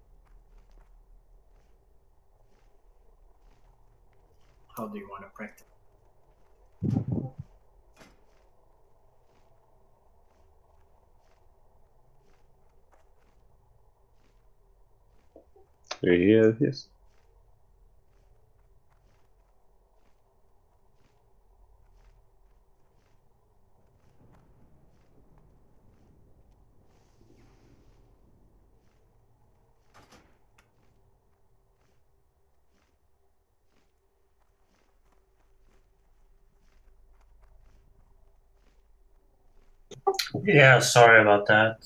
How do you want to practice? Are you here? Yes. Yeah, sorry about that.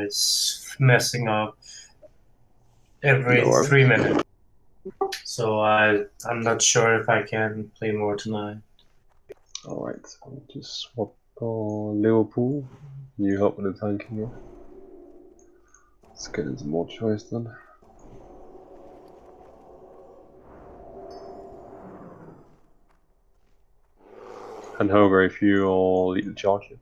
It's messing up every No worries. 3 minutes. So I'm not sure if I can play more tonight. Alright, I'll just swap Liverpool. You help with the tanking here. Let's get into more choice then. And Hoger, if you lead the charge here.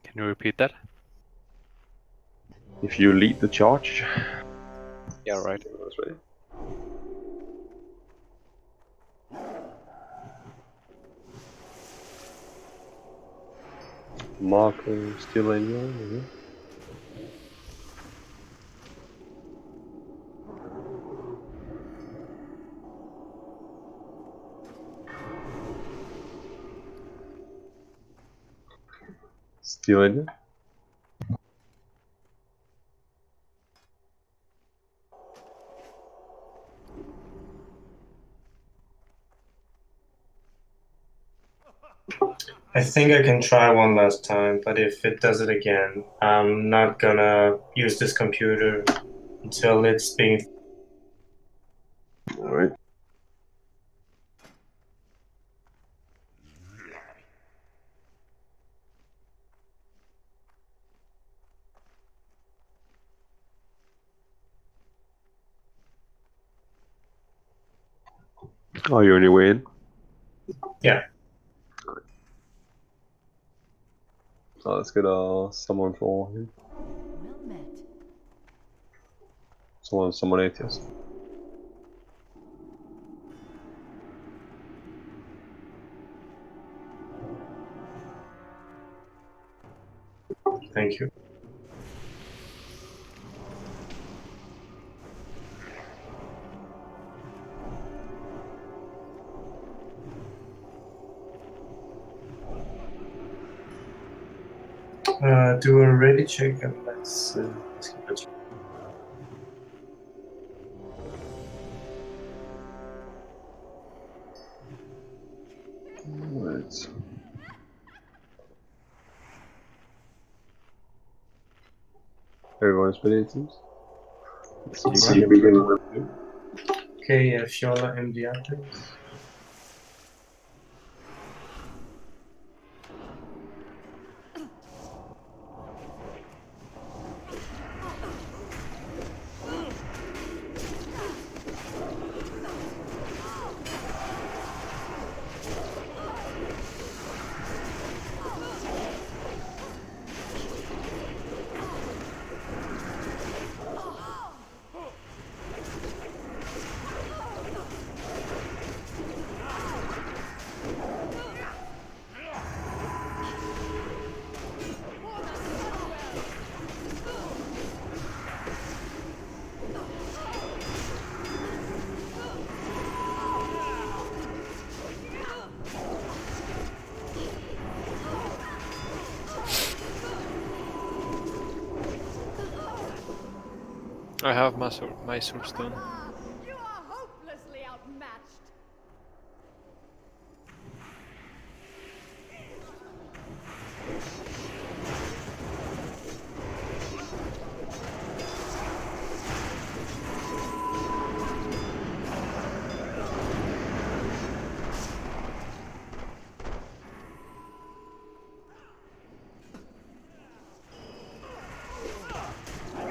Can you repeat that? If you lead the charge. Yeah, right. That's ready. Marco still in here. Still in here. I think I can try one last time, but if it does it again, I'm not gonna use this computer until it's being. Alright. Oh, you're on your way in? Yeah. So let's get someone for him. Well met. Someone ATS. Thank you. Do a ready check and let's keep it. Right. Everyone's ready, it seems. Let's see if we can work it. Okay, Fiola MDR, please. I have my sword stone. You are hopelessly outmatched.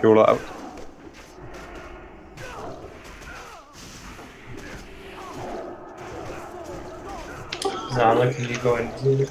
Fuel out. Zala, can you go and do it?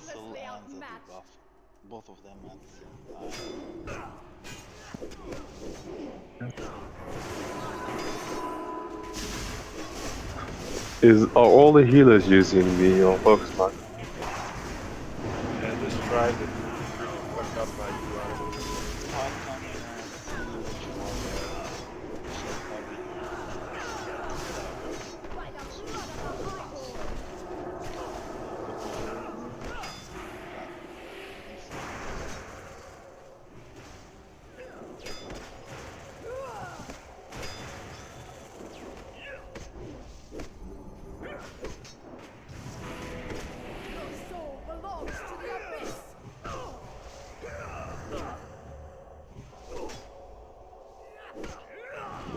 cancel and the debuff. Both of them at the same time. Are all the healers using the focus mark? Yeah, just tried it. Really fucked up my UI. I can see which warrior should target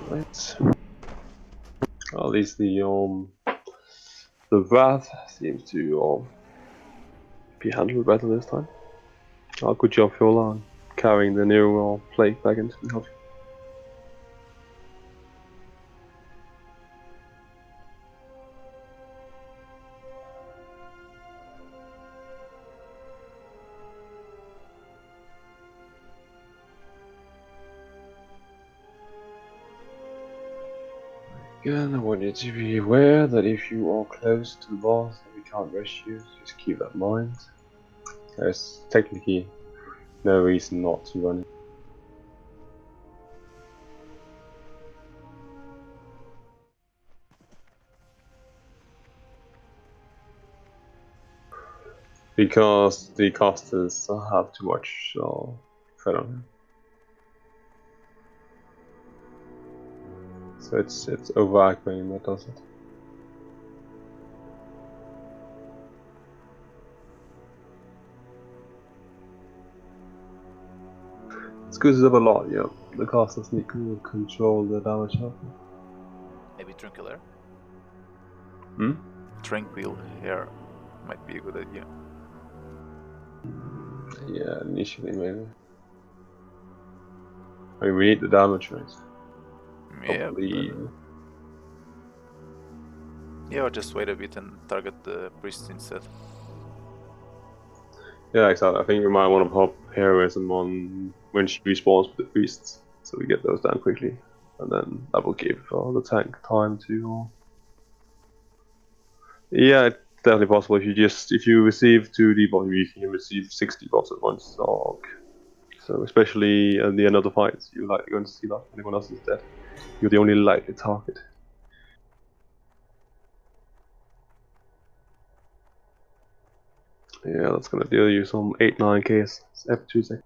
Right. At least the wrath seems to be handled better this time. Good job, Fiola, carrying the new plague back into the hub. Again, I want you to be aware that if you are close to the boss and we can't rush you, just keep that in mind. There's technically no reason not to run it. Because the casters have too much threat on him. So it's over-aggroing that does it. It screws it up a lot, yeah. The casters need to control the damage output. Maybe Tranquil Hmm? Tranquil here might be a good idea. Yeah, initially maybe. I mean, we need the damage, right? Yeah, Probably. yeah, or just wait a bit and target the priest instead. Yeah, exactly. I think we might want to pop heroism on when she respawns with the priests, so we get those down quickly, and then that will give the tank time to. Yeah, it's definitely possible. If you receive 2 debuffs, you can receive 6 debuffs at once. So especially at the end of the fight, you're likely going to see that anyone else is dead. You're the only likely target. Yeah, that's gonna deal you some 8-9 Ks every 2 seconds.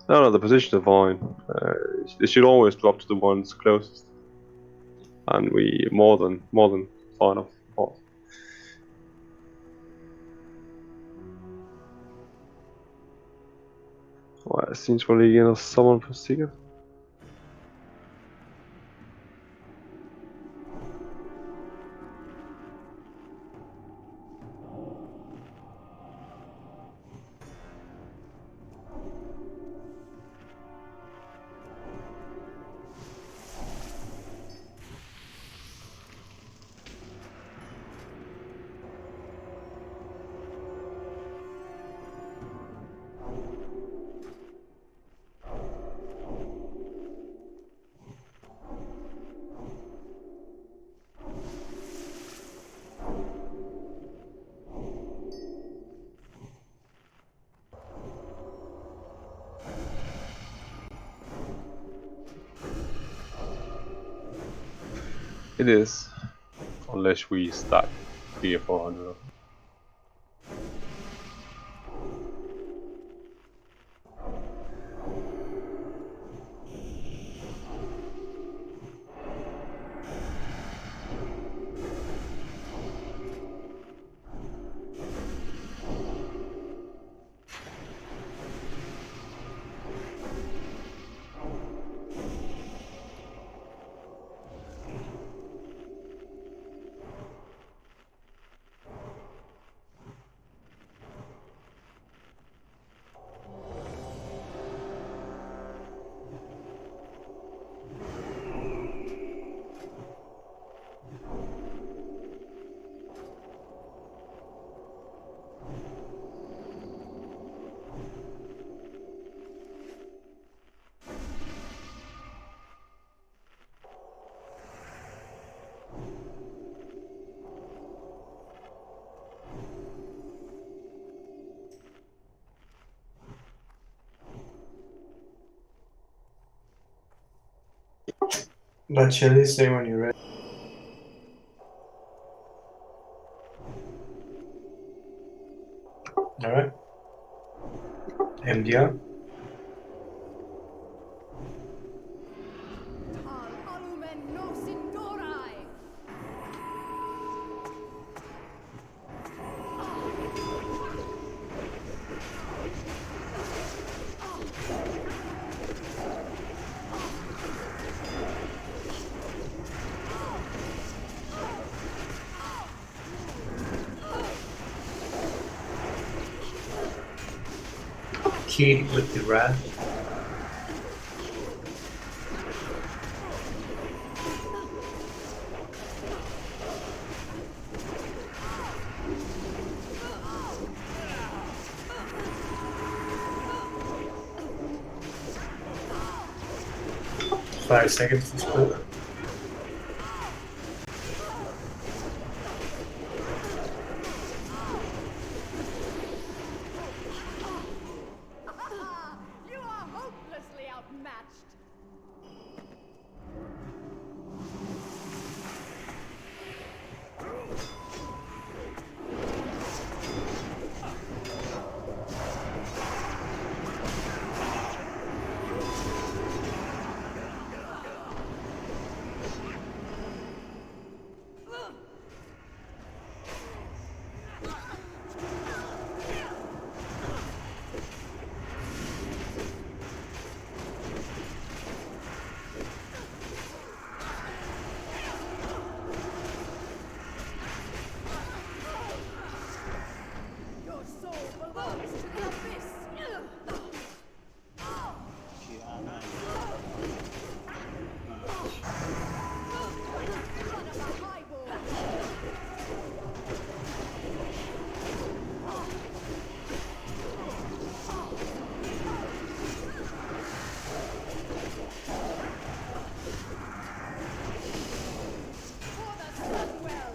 No, the positions are fine. It should always drop to the ones closest, and we more than fine off the boss. Alright, seems we're leaving someone for Sigurd. It is, unless we stack 300 or 400 of them. But Chili, say when you're ready. Alright. MDR. Tal alumen nos indorai. Keyed with the wrath. Five seconds to split. You are hopelessly outmatched. Your soul belongs to the abyss. Kiana. Blood of a highborn. For the Sunwell.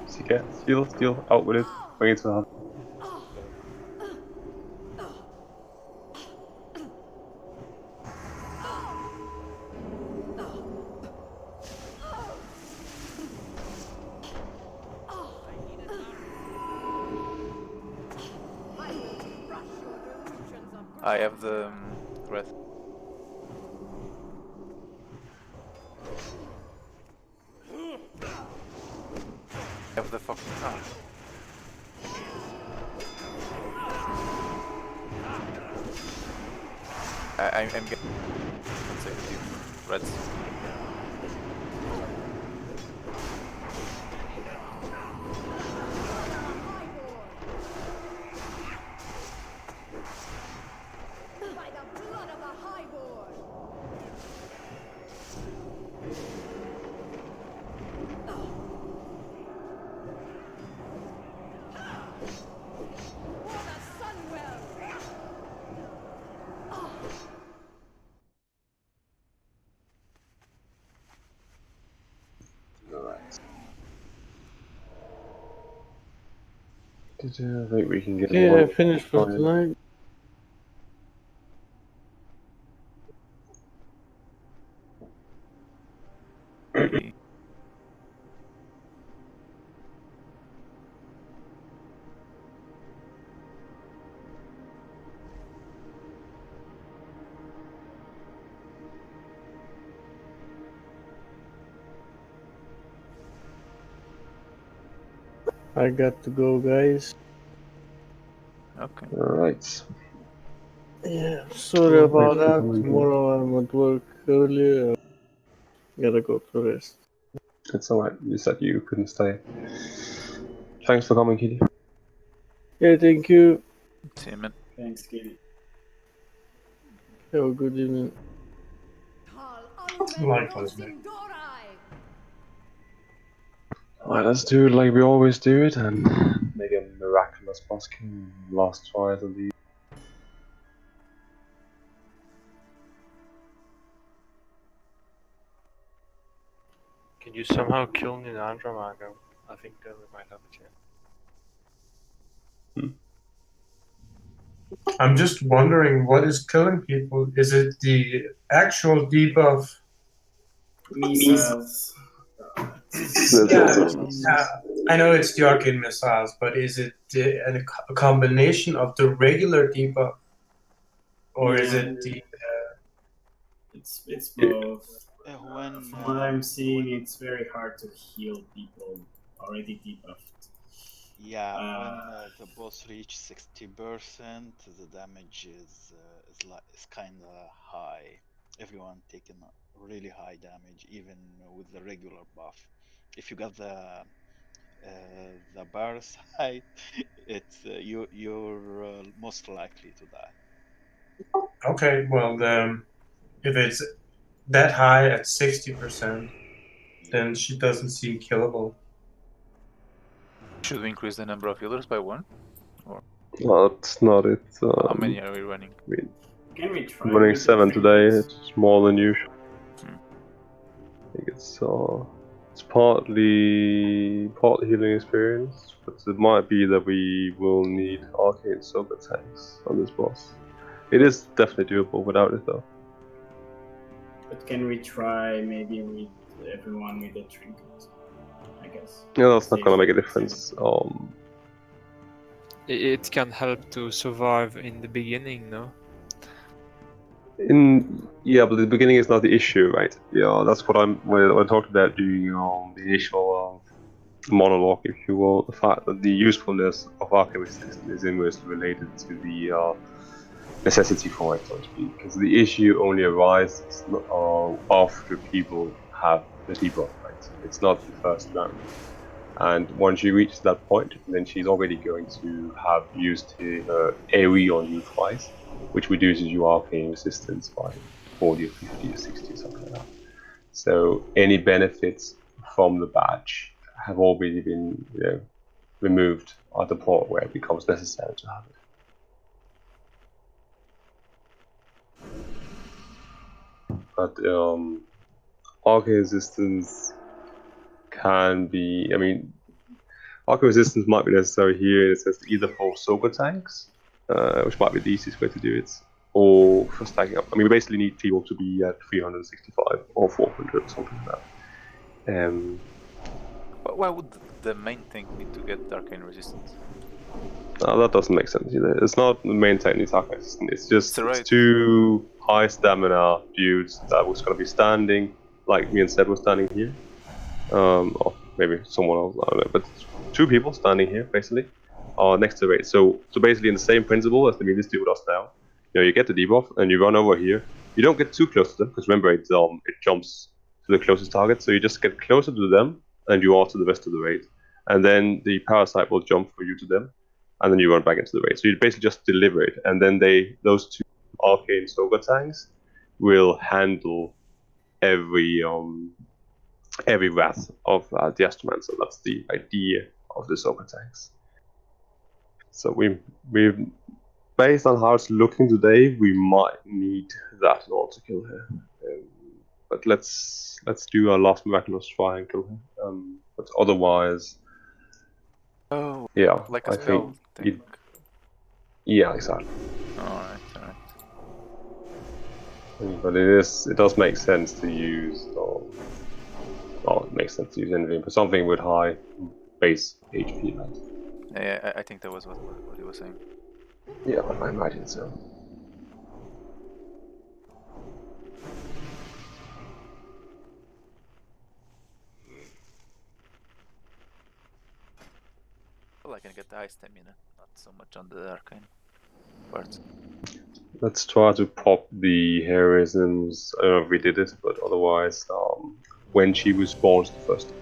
So get steal, out with it, bring it to the hub. I will crush your delusions of I have the wrath. I have the fucking. I'm getting. Let's say the reds. by the blood of a highborn. For the Sunwell. Alright. I think we can get Okay, one. I finished for tonight. I got to go, guys. Okay. Alright. Yeah, sorry Well, about thanks for that. coming, Tomorrow I'm at work early. Gotta go to rest. It's alright, you said you couldn't stay. Thanks for coming, Kitty. Yeah, thank you. See you, man. Thanks, Kitty. Have a good evening. Likewise, mate. Alright, let's do it like we always do it and make a miraculous boss king last twice of the. Can you somehow kill Ninandra, I think then we might have a chance. I'm just wondering what is killing people. Is it the actual debuff? Missiles. Yeah, I know it's the arcane missiles, but is it a combination of the regular debuff, or is it the? It's both. When From what I'm seeing, it's very hard to heal people already debuffed. Yeah, when the boss reach 60%, the damage is kind of high. Everyone taking really high damage, even with the regular buff. If you got the parasite, it's you're most likely to die. Okay, well, if it's that high at 60%, then she doesn't seem killable. Should we increase the number of healers by 1? Or Well, that's not it. how many are we running? Can we try? Running 7 today. It's more than usual. Hmm. I think it's partly healing experience, but it might be that we will need arcane soaker tanks on this boss. It is definitely doable without it though. But can we try maybe with everyone with a trinket? I guess. Yeah, that's not gonna make a difference. It can help to survive in the beginning, no? But the beginning is not the issue, right? Yeah, that's what when I talked about during the initial monologue, if you will, the fact that the usefulness of arcane resistance is inversely related to the necessity for it, so to speak. Because the issue only arises after people have the debuff, right? It's not the first round. And once you reach that point, then she's already going to have used her AoE on you twice, which reduces your arcane resistance by 40 or 50 or 60 or something like that. So any benefits from the badge have already been removed at the point where it becomes necessary to have it. But arcane resistance can be, arcane resistance might be necessary here in a sense either for soaker tanks, which might be the easiest way to do it, or for stacking up. We basically need people to be at 365 or 400 or something like that. But why would the main tank need to get arcane resistance? That doesn't make sense either. It's not the main tank needs arcane resistance. It's just it's two high stamina dudes that was going to be standing, like me and Seb were standing here. Or maybe someone else, I don't know. But two people standing here, basically, next to the raid. So basically in the same principle as the this dude does now. You get the debuff and you run over here. You don't get too close to them, because remember it jumps to the closest target. So you just get closer to them and you are to the rest of the raid. And then the parasite will jump for you to them, and then you run back into the raid. So you basically just deliver it, and then those two arcane soaker tanks will handle every wrath of the Astroman. So that's the idea of the soaker tanks. So we based on how it's looking today, we might need that in order to kill her. But let's do our last miraculous try and kill her. But otherwise, yeah, like I think yeah, exactly. Alright. But it does make sense to use. It makes sense to use anything, but something with high base HP, right? Yeah, I think that was what he was saying. Yeah, I imagine so. Well, I can get the high stamina, not so much on the arcane parts. Let's try to pop the heroisms. I don't know if we did it, but otherwise, when she respawns the first.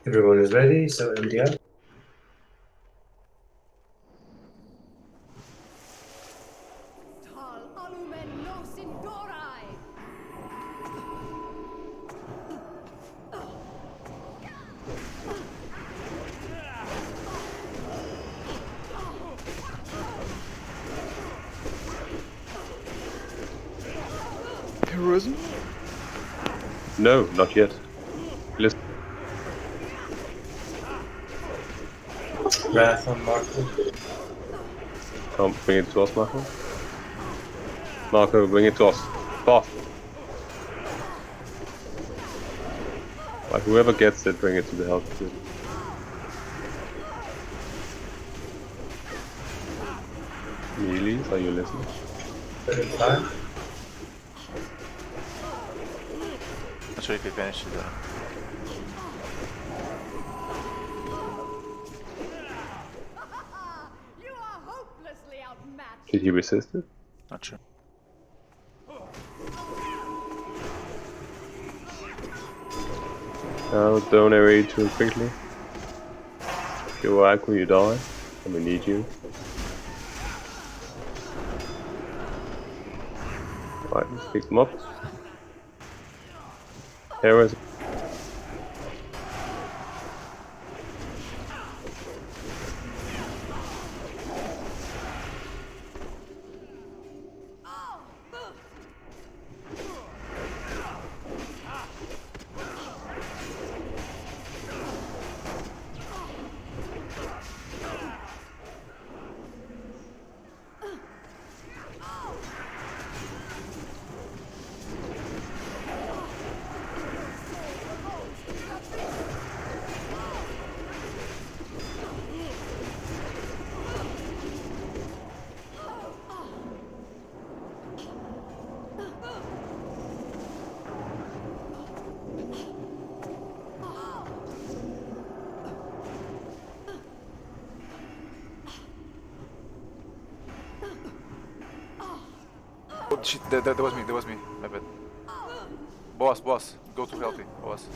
Everyone is ready, so MDR. Risen? No, not yet. Listen. Wrath on Marco. Come, bring it to us, Marco. Marco, bring it to us. Fast. Like, whoever gets it, bring it to the health field. Mealies, are you listening? 35. Not sure if you finished it. You are hopelessly outmatched. Did he resist it? Not sure. No, don't erase too quickly. You aggro, you die, and we need you. Right, let's pick them up. Here is. Oh shit, that was me, my bad. Boss, go to healthy, boss.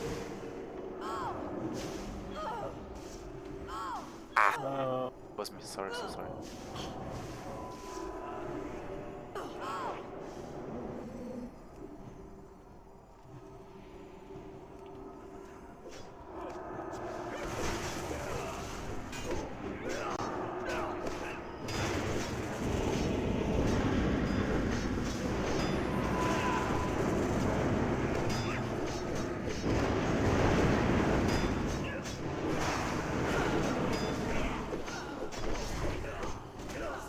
Was me, sorry, so sorry.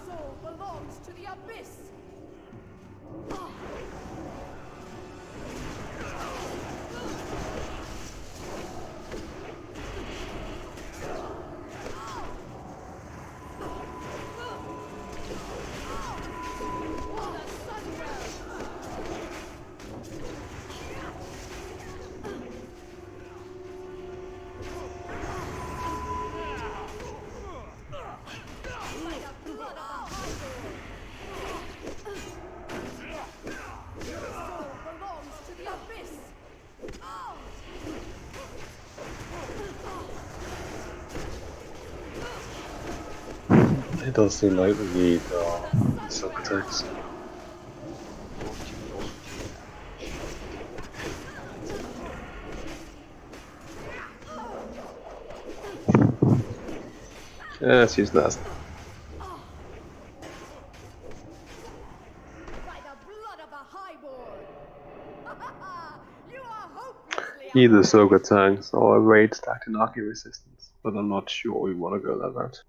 Soul belongs to the abyss. It does seem like we need silk attacks. Yeah, she's nasty. By the blood of the highborn. You are hopelessly Either Soga tanks or a raid stacked in Archy resistance, but I'm not sure we want to go that route.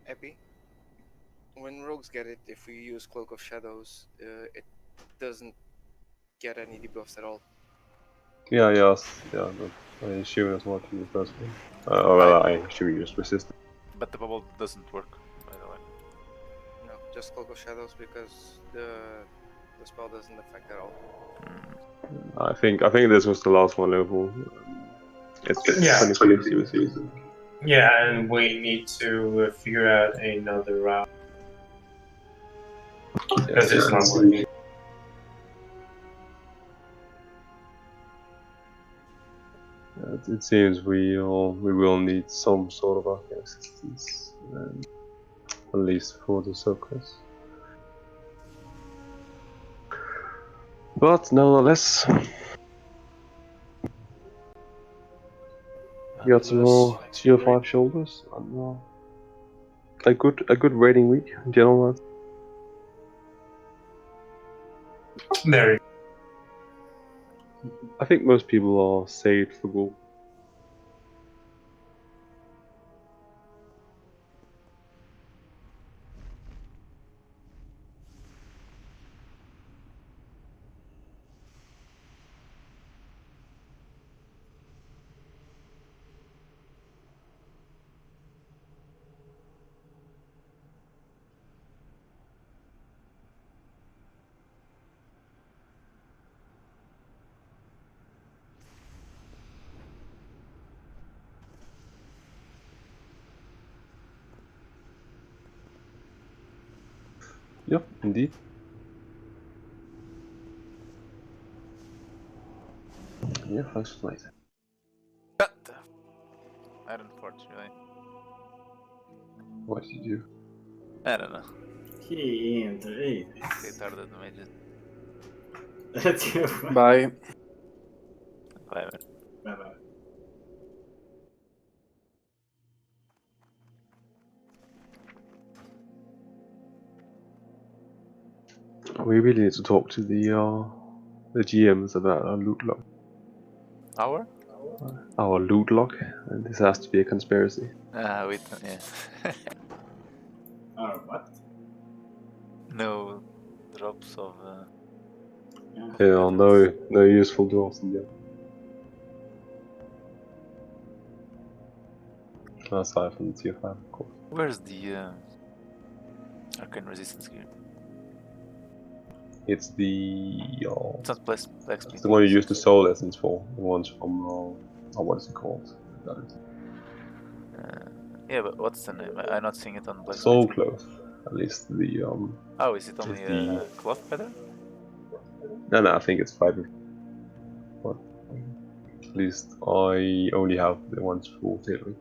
Epi, when rogues get it, if we use Cloak of Shadows, it doesn't get any debuffs at all. Yeah, yes, yeah, but I assume that's what you first one. Well, I assume you just resist it. But the bubble doesn't work, by the way. No, just Cloak of Shadows because the spell doesn't affect at all. I think this was the last one, Liverpool. It's Yeah. 20 TBC. Yeah, and we need to figure out another route. Because it's not working. It seems we will need some sort of Archy resistance, at least for the circus. But nevertheless, we got some more tier 5 shoulders and a good raiding week in general. Very. I think most people are saved for gold. Yep, indeed. Yeah, first flight. Unfortunately. What did you do? I don't know. He entered. Hey, Retarded mages. that's your Bye. Bye, man. Bye bye. We really need to talk to the GMs about our loot log. Our loot log, and this has to be a conspiracy. Wait, yeah. What? No drops of. Yeah, no useful drops in there. Aside from the tier 5, of course. Where's the arcane resistance gear? It's the It's not black it's the one you use the soul essence for. The ones from what is it called? Yeah, but what's the name? I'm not seeing it on black. Soul cloth, at least the Oh, is it only the cloth pattern? no, I think it's 5. But at least I only have the ones for tailoring.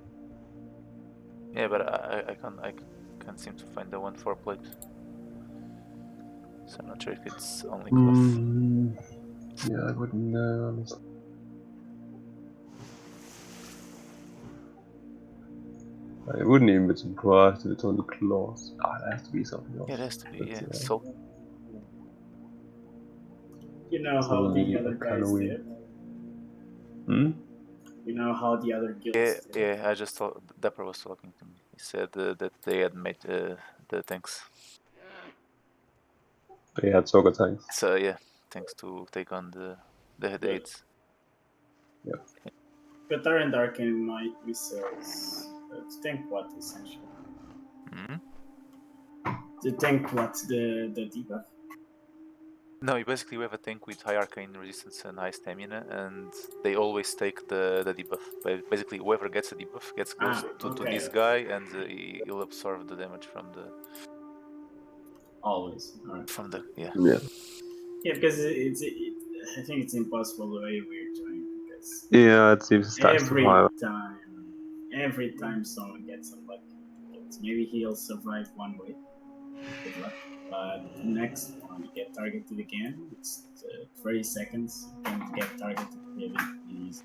Yeah, but I can't seem to find the one for plate. So I'm not sure if it's only cloth. Yeah, I wouldn't know. Honestly. I wouldn't even be surprised if it's only cloth. It has to be something else. Yeah, it has to be. But, Yeah, so. You know it's how only the a other kind guys of weird. did? You know how the other guilds did? Yeah, I just thought Dapper was talking to me. He said that they had made the tanks. They had Soga tanks. So yeah, tanks to take on the head aids. Yeah. Qatar and Arcane missiles to tank what essentially? To tank what the debuff? No, you basically have a tank with high arcane resistance and high stamina, and they always take the debuff. But basically, whoever gets the debuff gets close to this guy, and he'll absorb the damage from the. Always. Alright. From the Yeah. Yeah, because I think it's impossible the way we're doing because Yeah, it seems stacks too high. every time someone gets unlucky, maybe he'll survive one way, good luck. But next one you get targeted again, it's 30 seconds. You can get targeted really easy,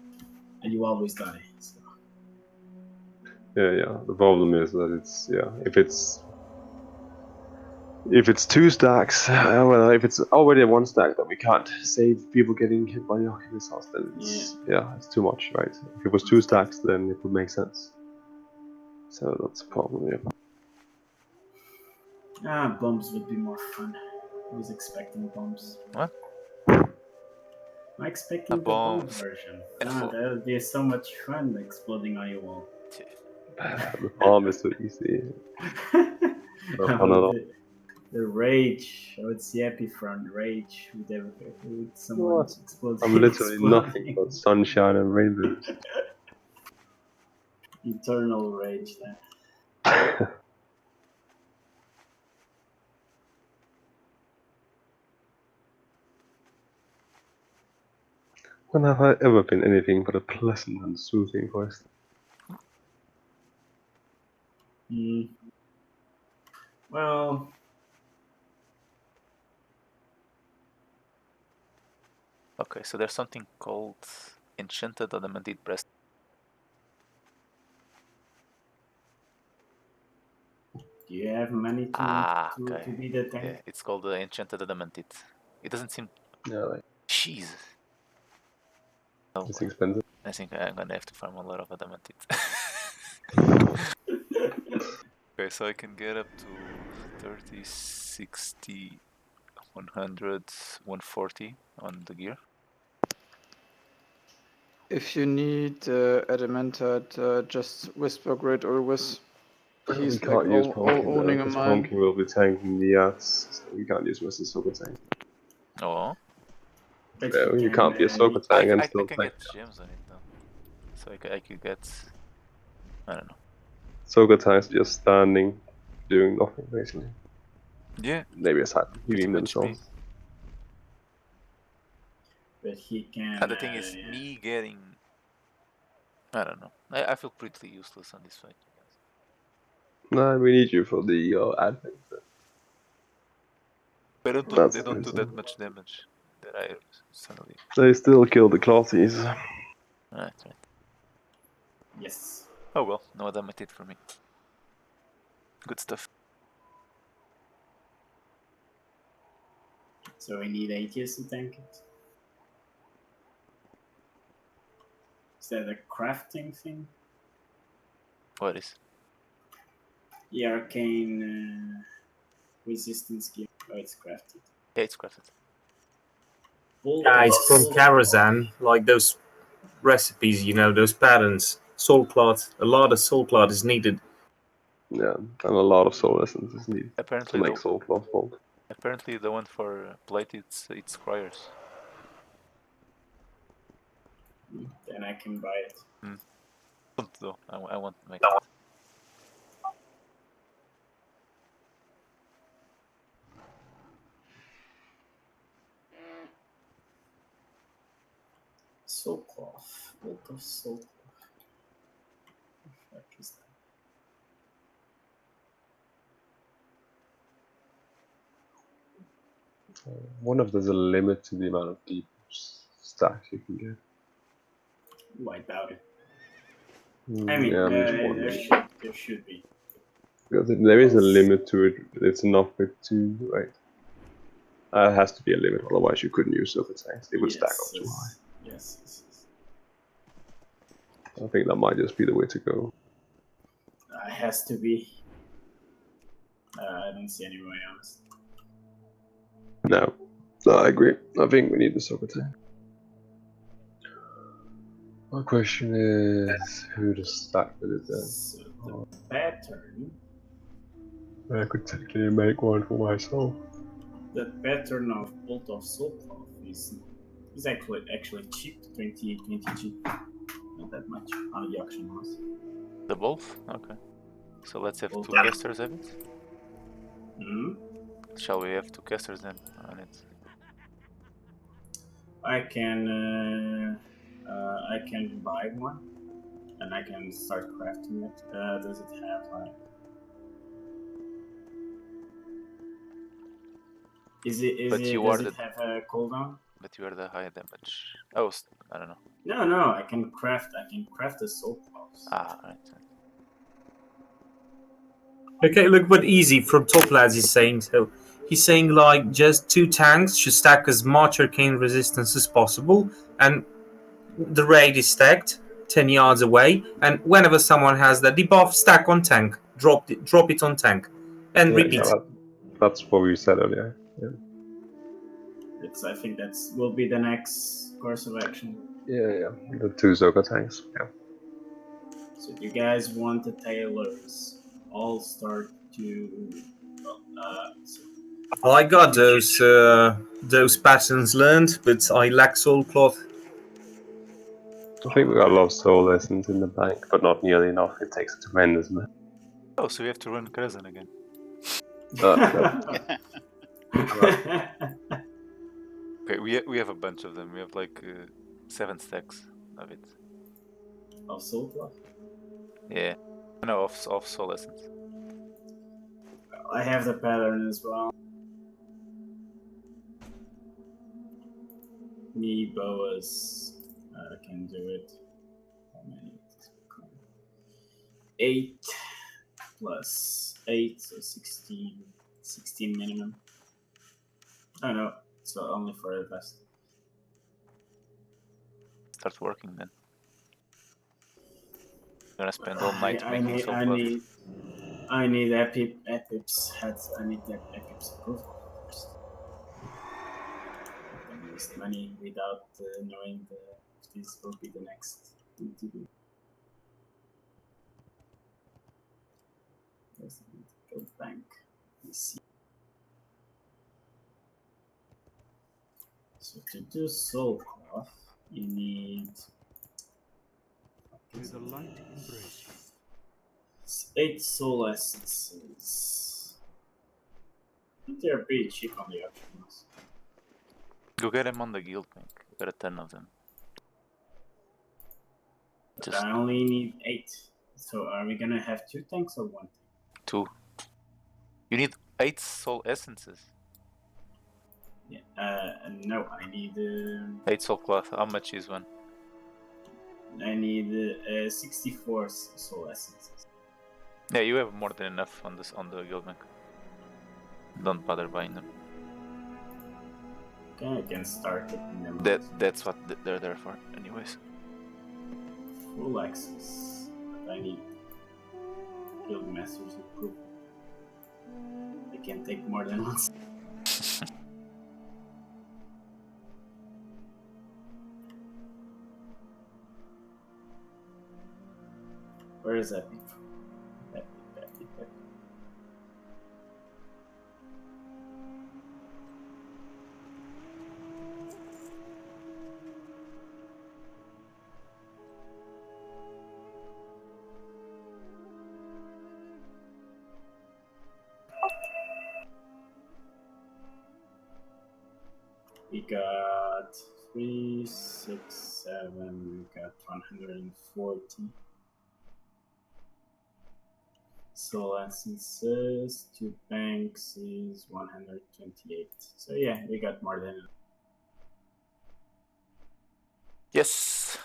and you always die. So. Yeah. The problem is that it's if it's 2 stacks, well, if it's already 1 stack that we can't save people getting hit by the Alchemist House, then it's too much, right? If it was 2 stacks, then it would make sense. So that's a problem, yeah. Bombs would be more fun. I was expecting bombs. What? I'm expecting the bomb version. That would be so much fun exploding on your wall. The bomb is so easy. No fun at all. The rage, I would see happy front rage with someone exploding. I'm literally nothing but sunshine and rainbows. Eternal rage then. When have I ever been anything but a pleasant and soothing voice? Well, Okay, so there's something called Enchanted Adamantite Breast. Do you have money to be the tank? Yeah, it's called the Enchanted Adamantite. It doesn't seem Yeah, like Jesus. Oh, it's expensive. I think I'm gonna have to farm a lot of adamantite. Okay, so I can get up to 30, 60, 100, 140 on the gear. If you need adamantite, just whisper Great Ulwis. We He's like can't use Pumpkin though, owning a because mine. Pumpkin will be tanking the ads, so we can't use him as a Soka tank. Oh. But No, he you can, can't be a Soka tank and I still can tank. get gems on it though. So I could get, I don't know. Soka tanks just standing, doing nothing basically. Yeah. Maybe aside from Pretty healing much me. themselves. but he can. The thing is, me getting, I don't know. I feel pretty useless on this fight. No, we need you for the admin. They don't do that much damage that I suddenly. They still kill the classes. That's right. Yes. Oh well, no adamantite for me. Good stuff. So we need 80s to tank it. Is that a crafting thing? What is? The arcane resistance gear. Oh, it's crafted. Yeah, it's crafted. Guys, from Karazhan, like those recipes, you know, those patterns, soul cloth, a lot of soul cloth is needed. Yeah, and a lot of soul essence is needed Apparently to make soul cloth bolt. Apparently the one for plate it's Scryers. Then I can buy it. Though I want to make it. Soul cloth. Bolt of soul cloth. What is that? I wonder if there's a limit to the amount of deep stacks you can get. Oh, I doubt it. Mm, I mean, yeah, I'm just wondering. there should be. Because there is a limit to it. It's enough with 2, right? There has to be a limit, otherwise you couldn't use silver tanks. They would stack up too high. Yes. I think that might just be the way to go. It has to be. I don't see any way else. No, I agree. I think we need the silver tank. My question is, who to stack with it then? So the pattern. I could technically make one for myself. The pattern of Bolt of Soul Cloth is actually cheap, 20 cheap. Not that much on the auction house. The both? Okay. So let's have Both. 2 casters have it? Hmm? Shall we have 2 casters then on it? I can buy one, and I can start crafting it. Does it have like? Does it have a cooldown? But you are the high damage. Oh, I don't know. No, I can craft the soul cloth. Right. Okay, look what Easy from Top Lads is saying. So he's saying like just 2 tanks should stack as much arcane resistance as possible, and the raid is stacked 10 yards away, and whenever someone has that debuff, stack on tank, drop it on tank, and repeat. Yeah, that's what we said earlier. Yeah. I think will be the next course of action. Yeah. The 2 Zoka tanks. Yeah. So you guys want the tailors all start to I got those patterns learned, but I lack soul cloth. I think we got a lot of soul essence in the bank, but not nearly enough. It takes a tremendous amount. Oh, so we have to run Karazhan again. Okay, we have a bunch of them. We have like 7 stacks of it. Of soul cloth? Yeah. No, of soul essence. I have the pattern as well. Me, Boas, can do it. How many? 8 plus 8, so 16 minimum. Oh no, So only for the best. Start working then. Gonna spend all night making need, soul I cloth. need, I need Epip's heads. I need that Epip's approval first. I can waste money without knowing if this will be the next thing to do. There's the gold bank. Let me see. So to do soul cloth, you need. May the light embrace you. 8 soul essences. I think they're pretty cheap on the auctions. Go get them on the guild bank. There are 10 of them. But I only need 8. So are we gonna have 2 tanks or 1 tank? 2. You need 8 soul essences. Yeah. No, I need. 8 soul cloth. How much is one? I need 64 soul essences. Yeah, you have more than enough on this on the guild bank. Don't bother buying them. Okay, I can start it in them. That's what they're there for, anyways. Full access. But I need Guildmaster's approval. I can't take more than once. Where is that? Epic. We got 3, 6, 7. We got 140. Soul essences, 2 banks is 128. So yeah, we got more than enough. Yes.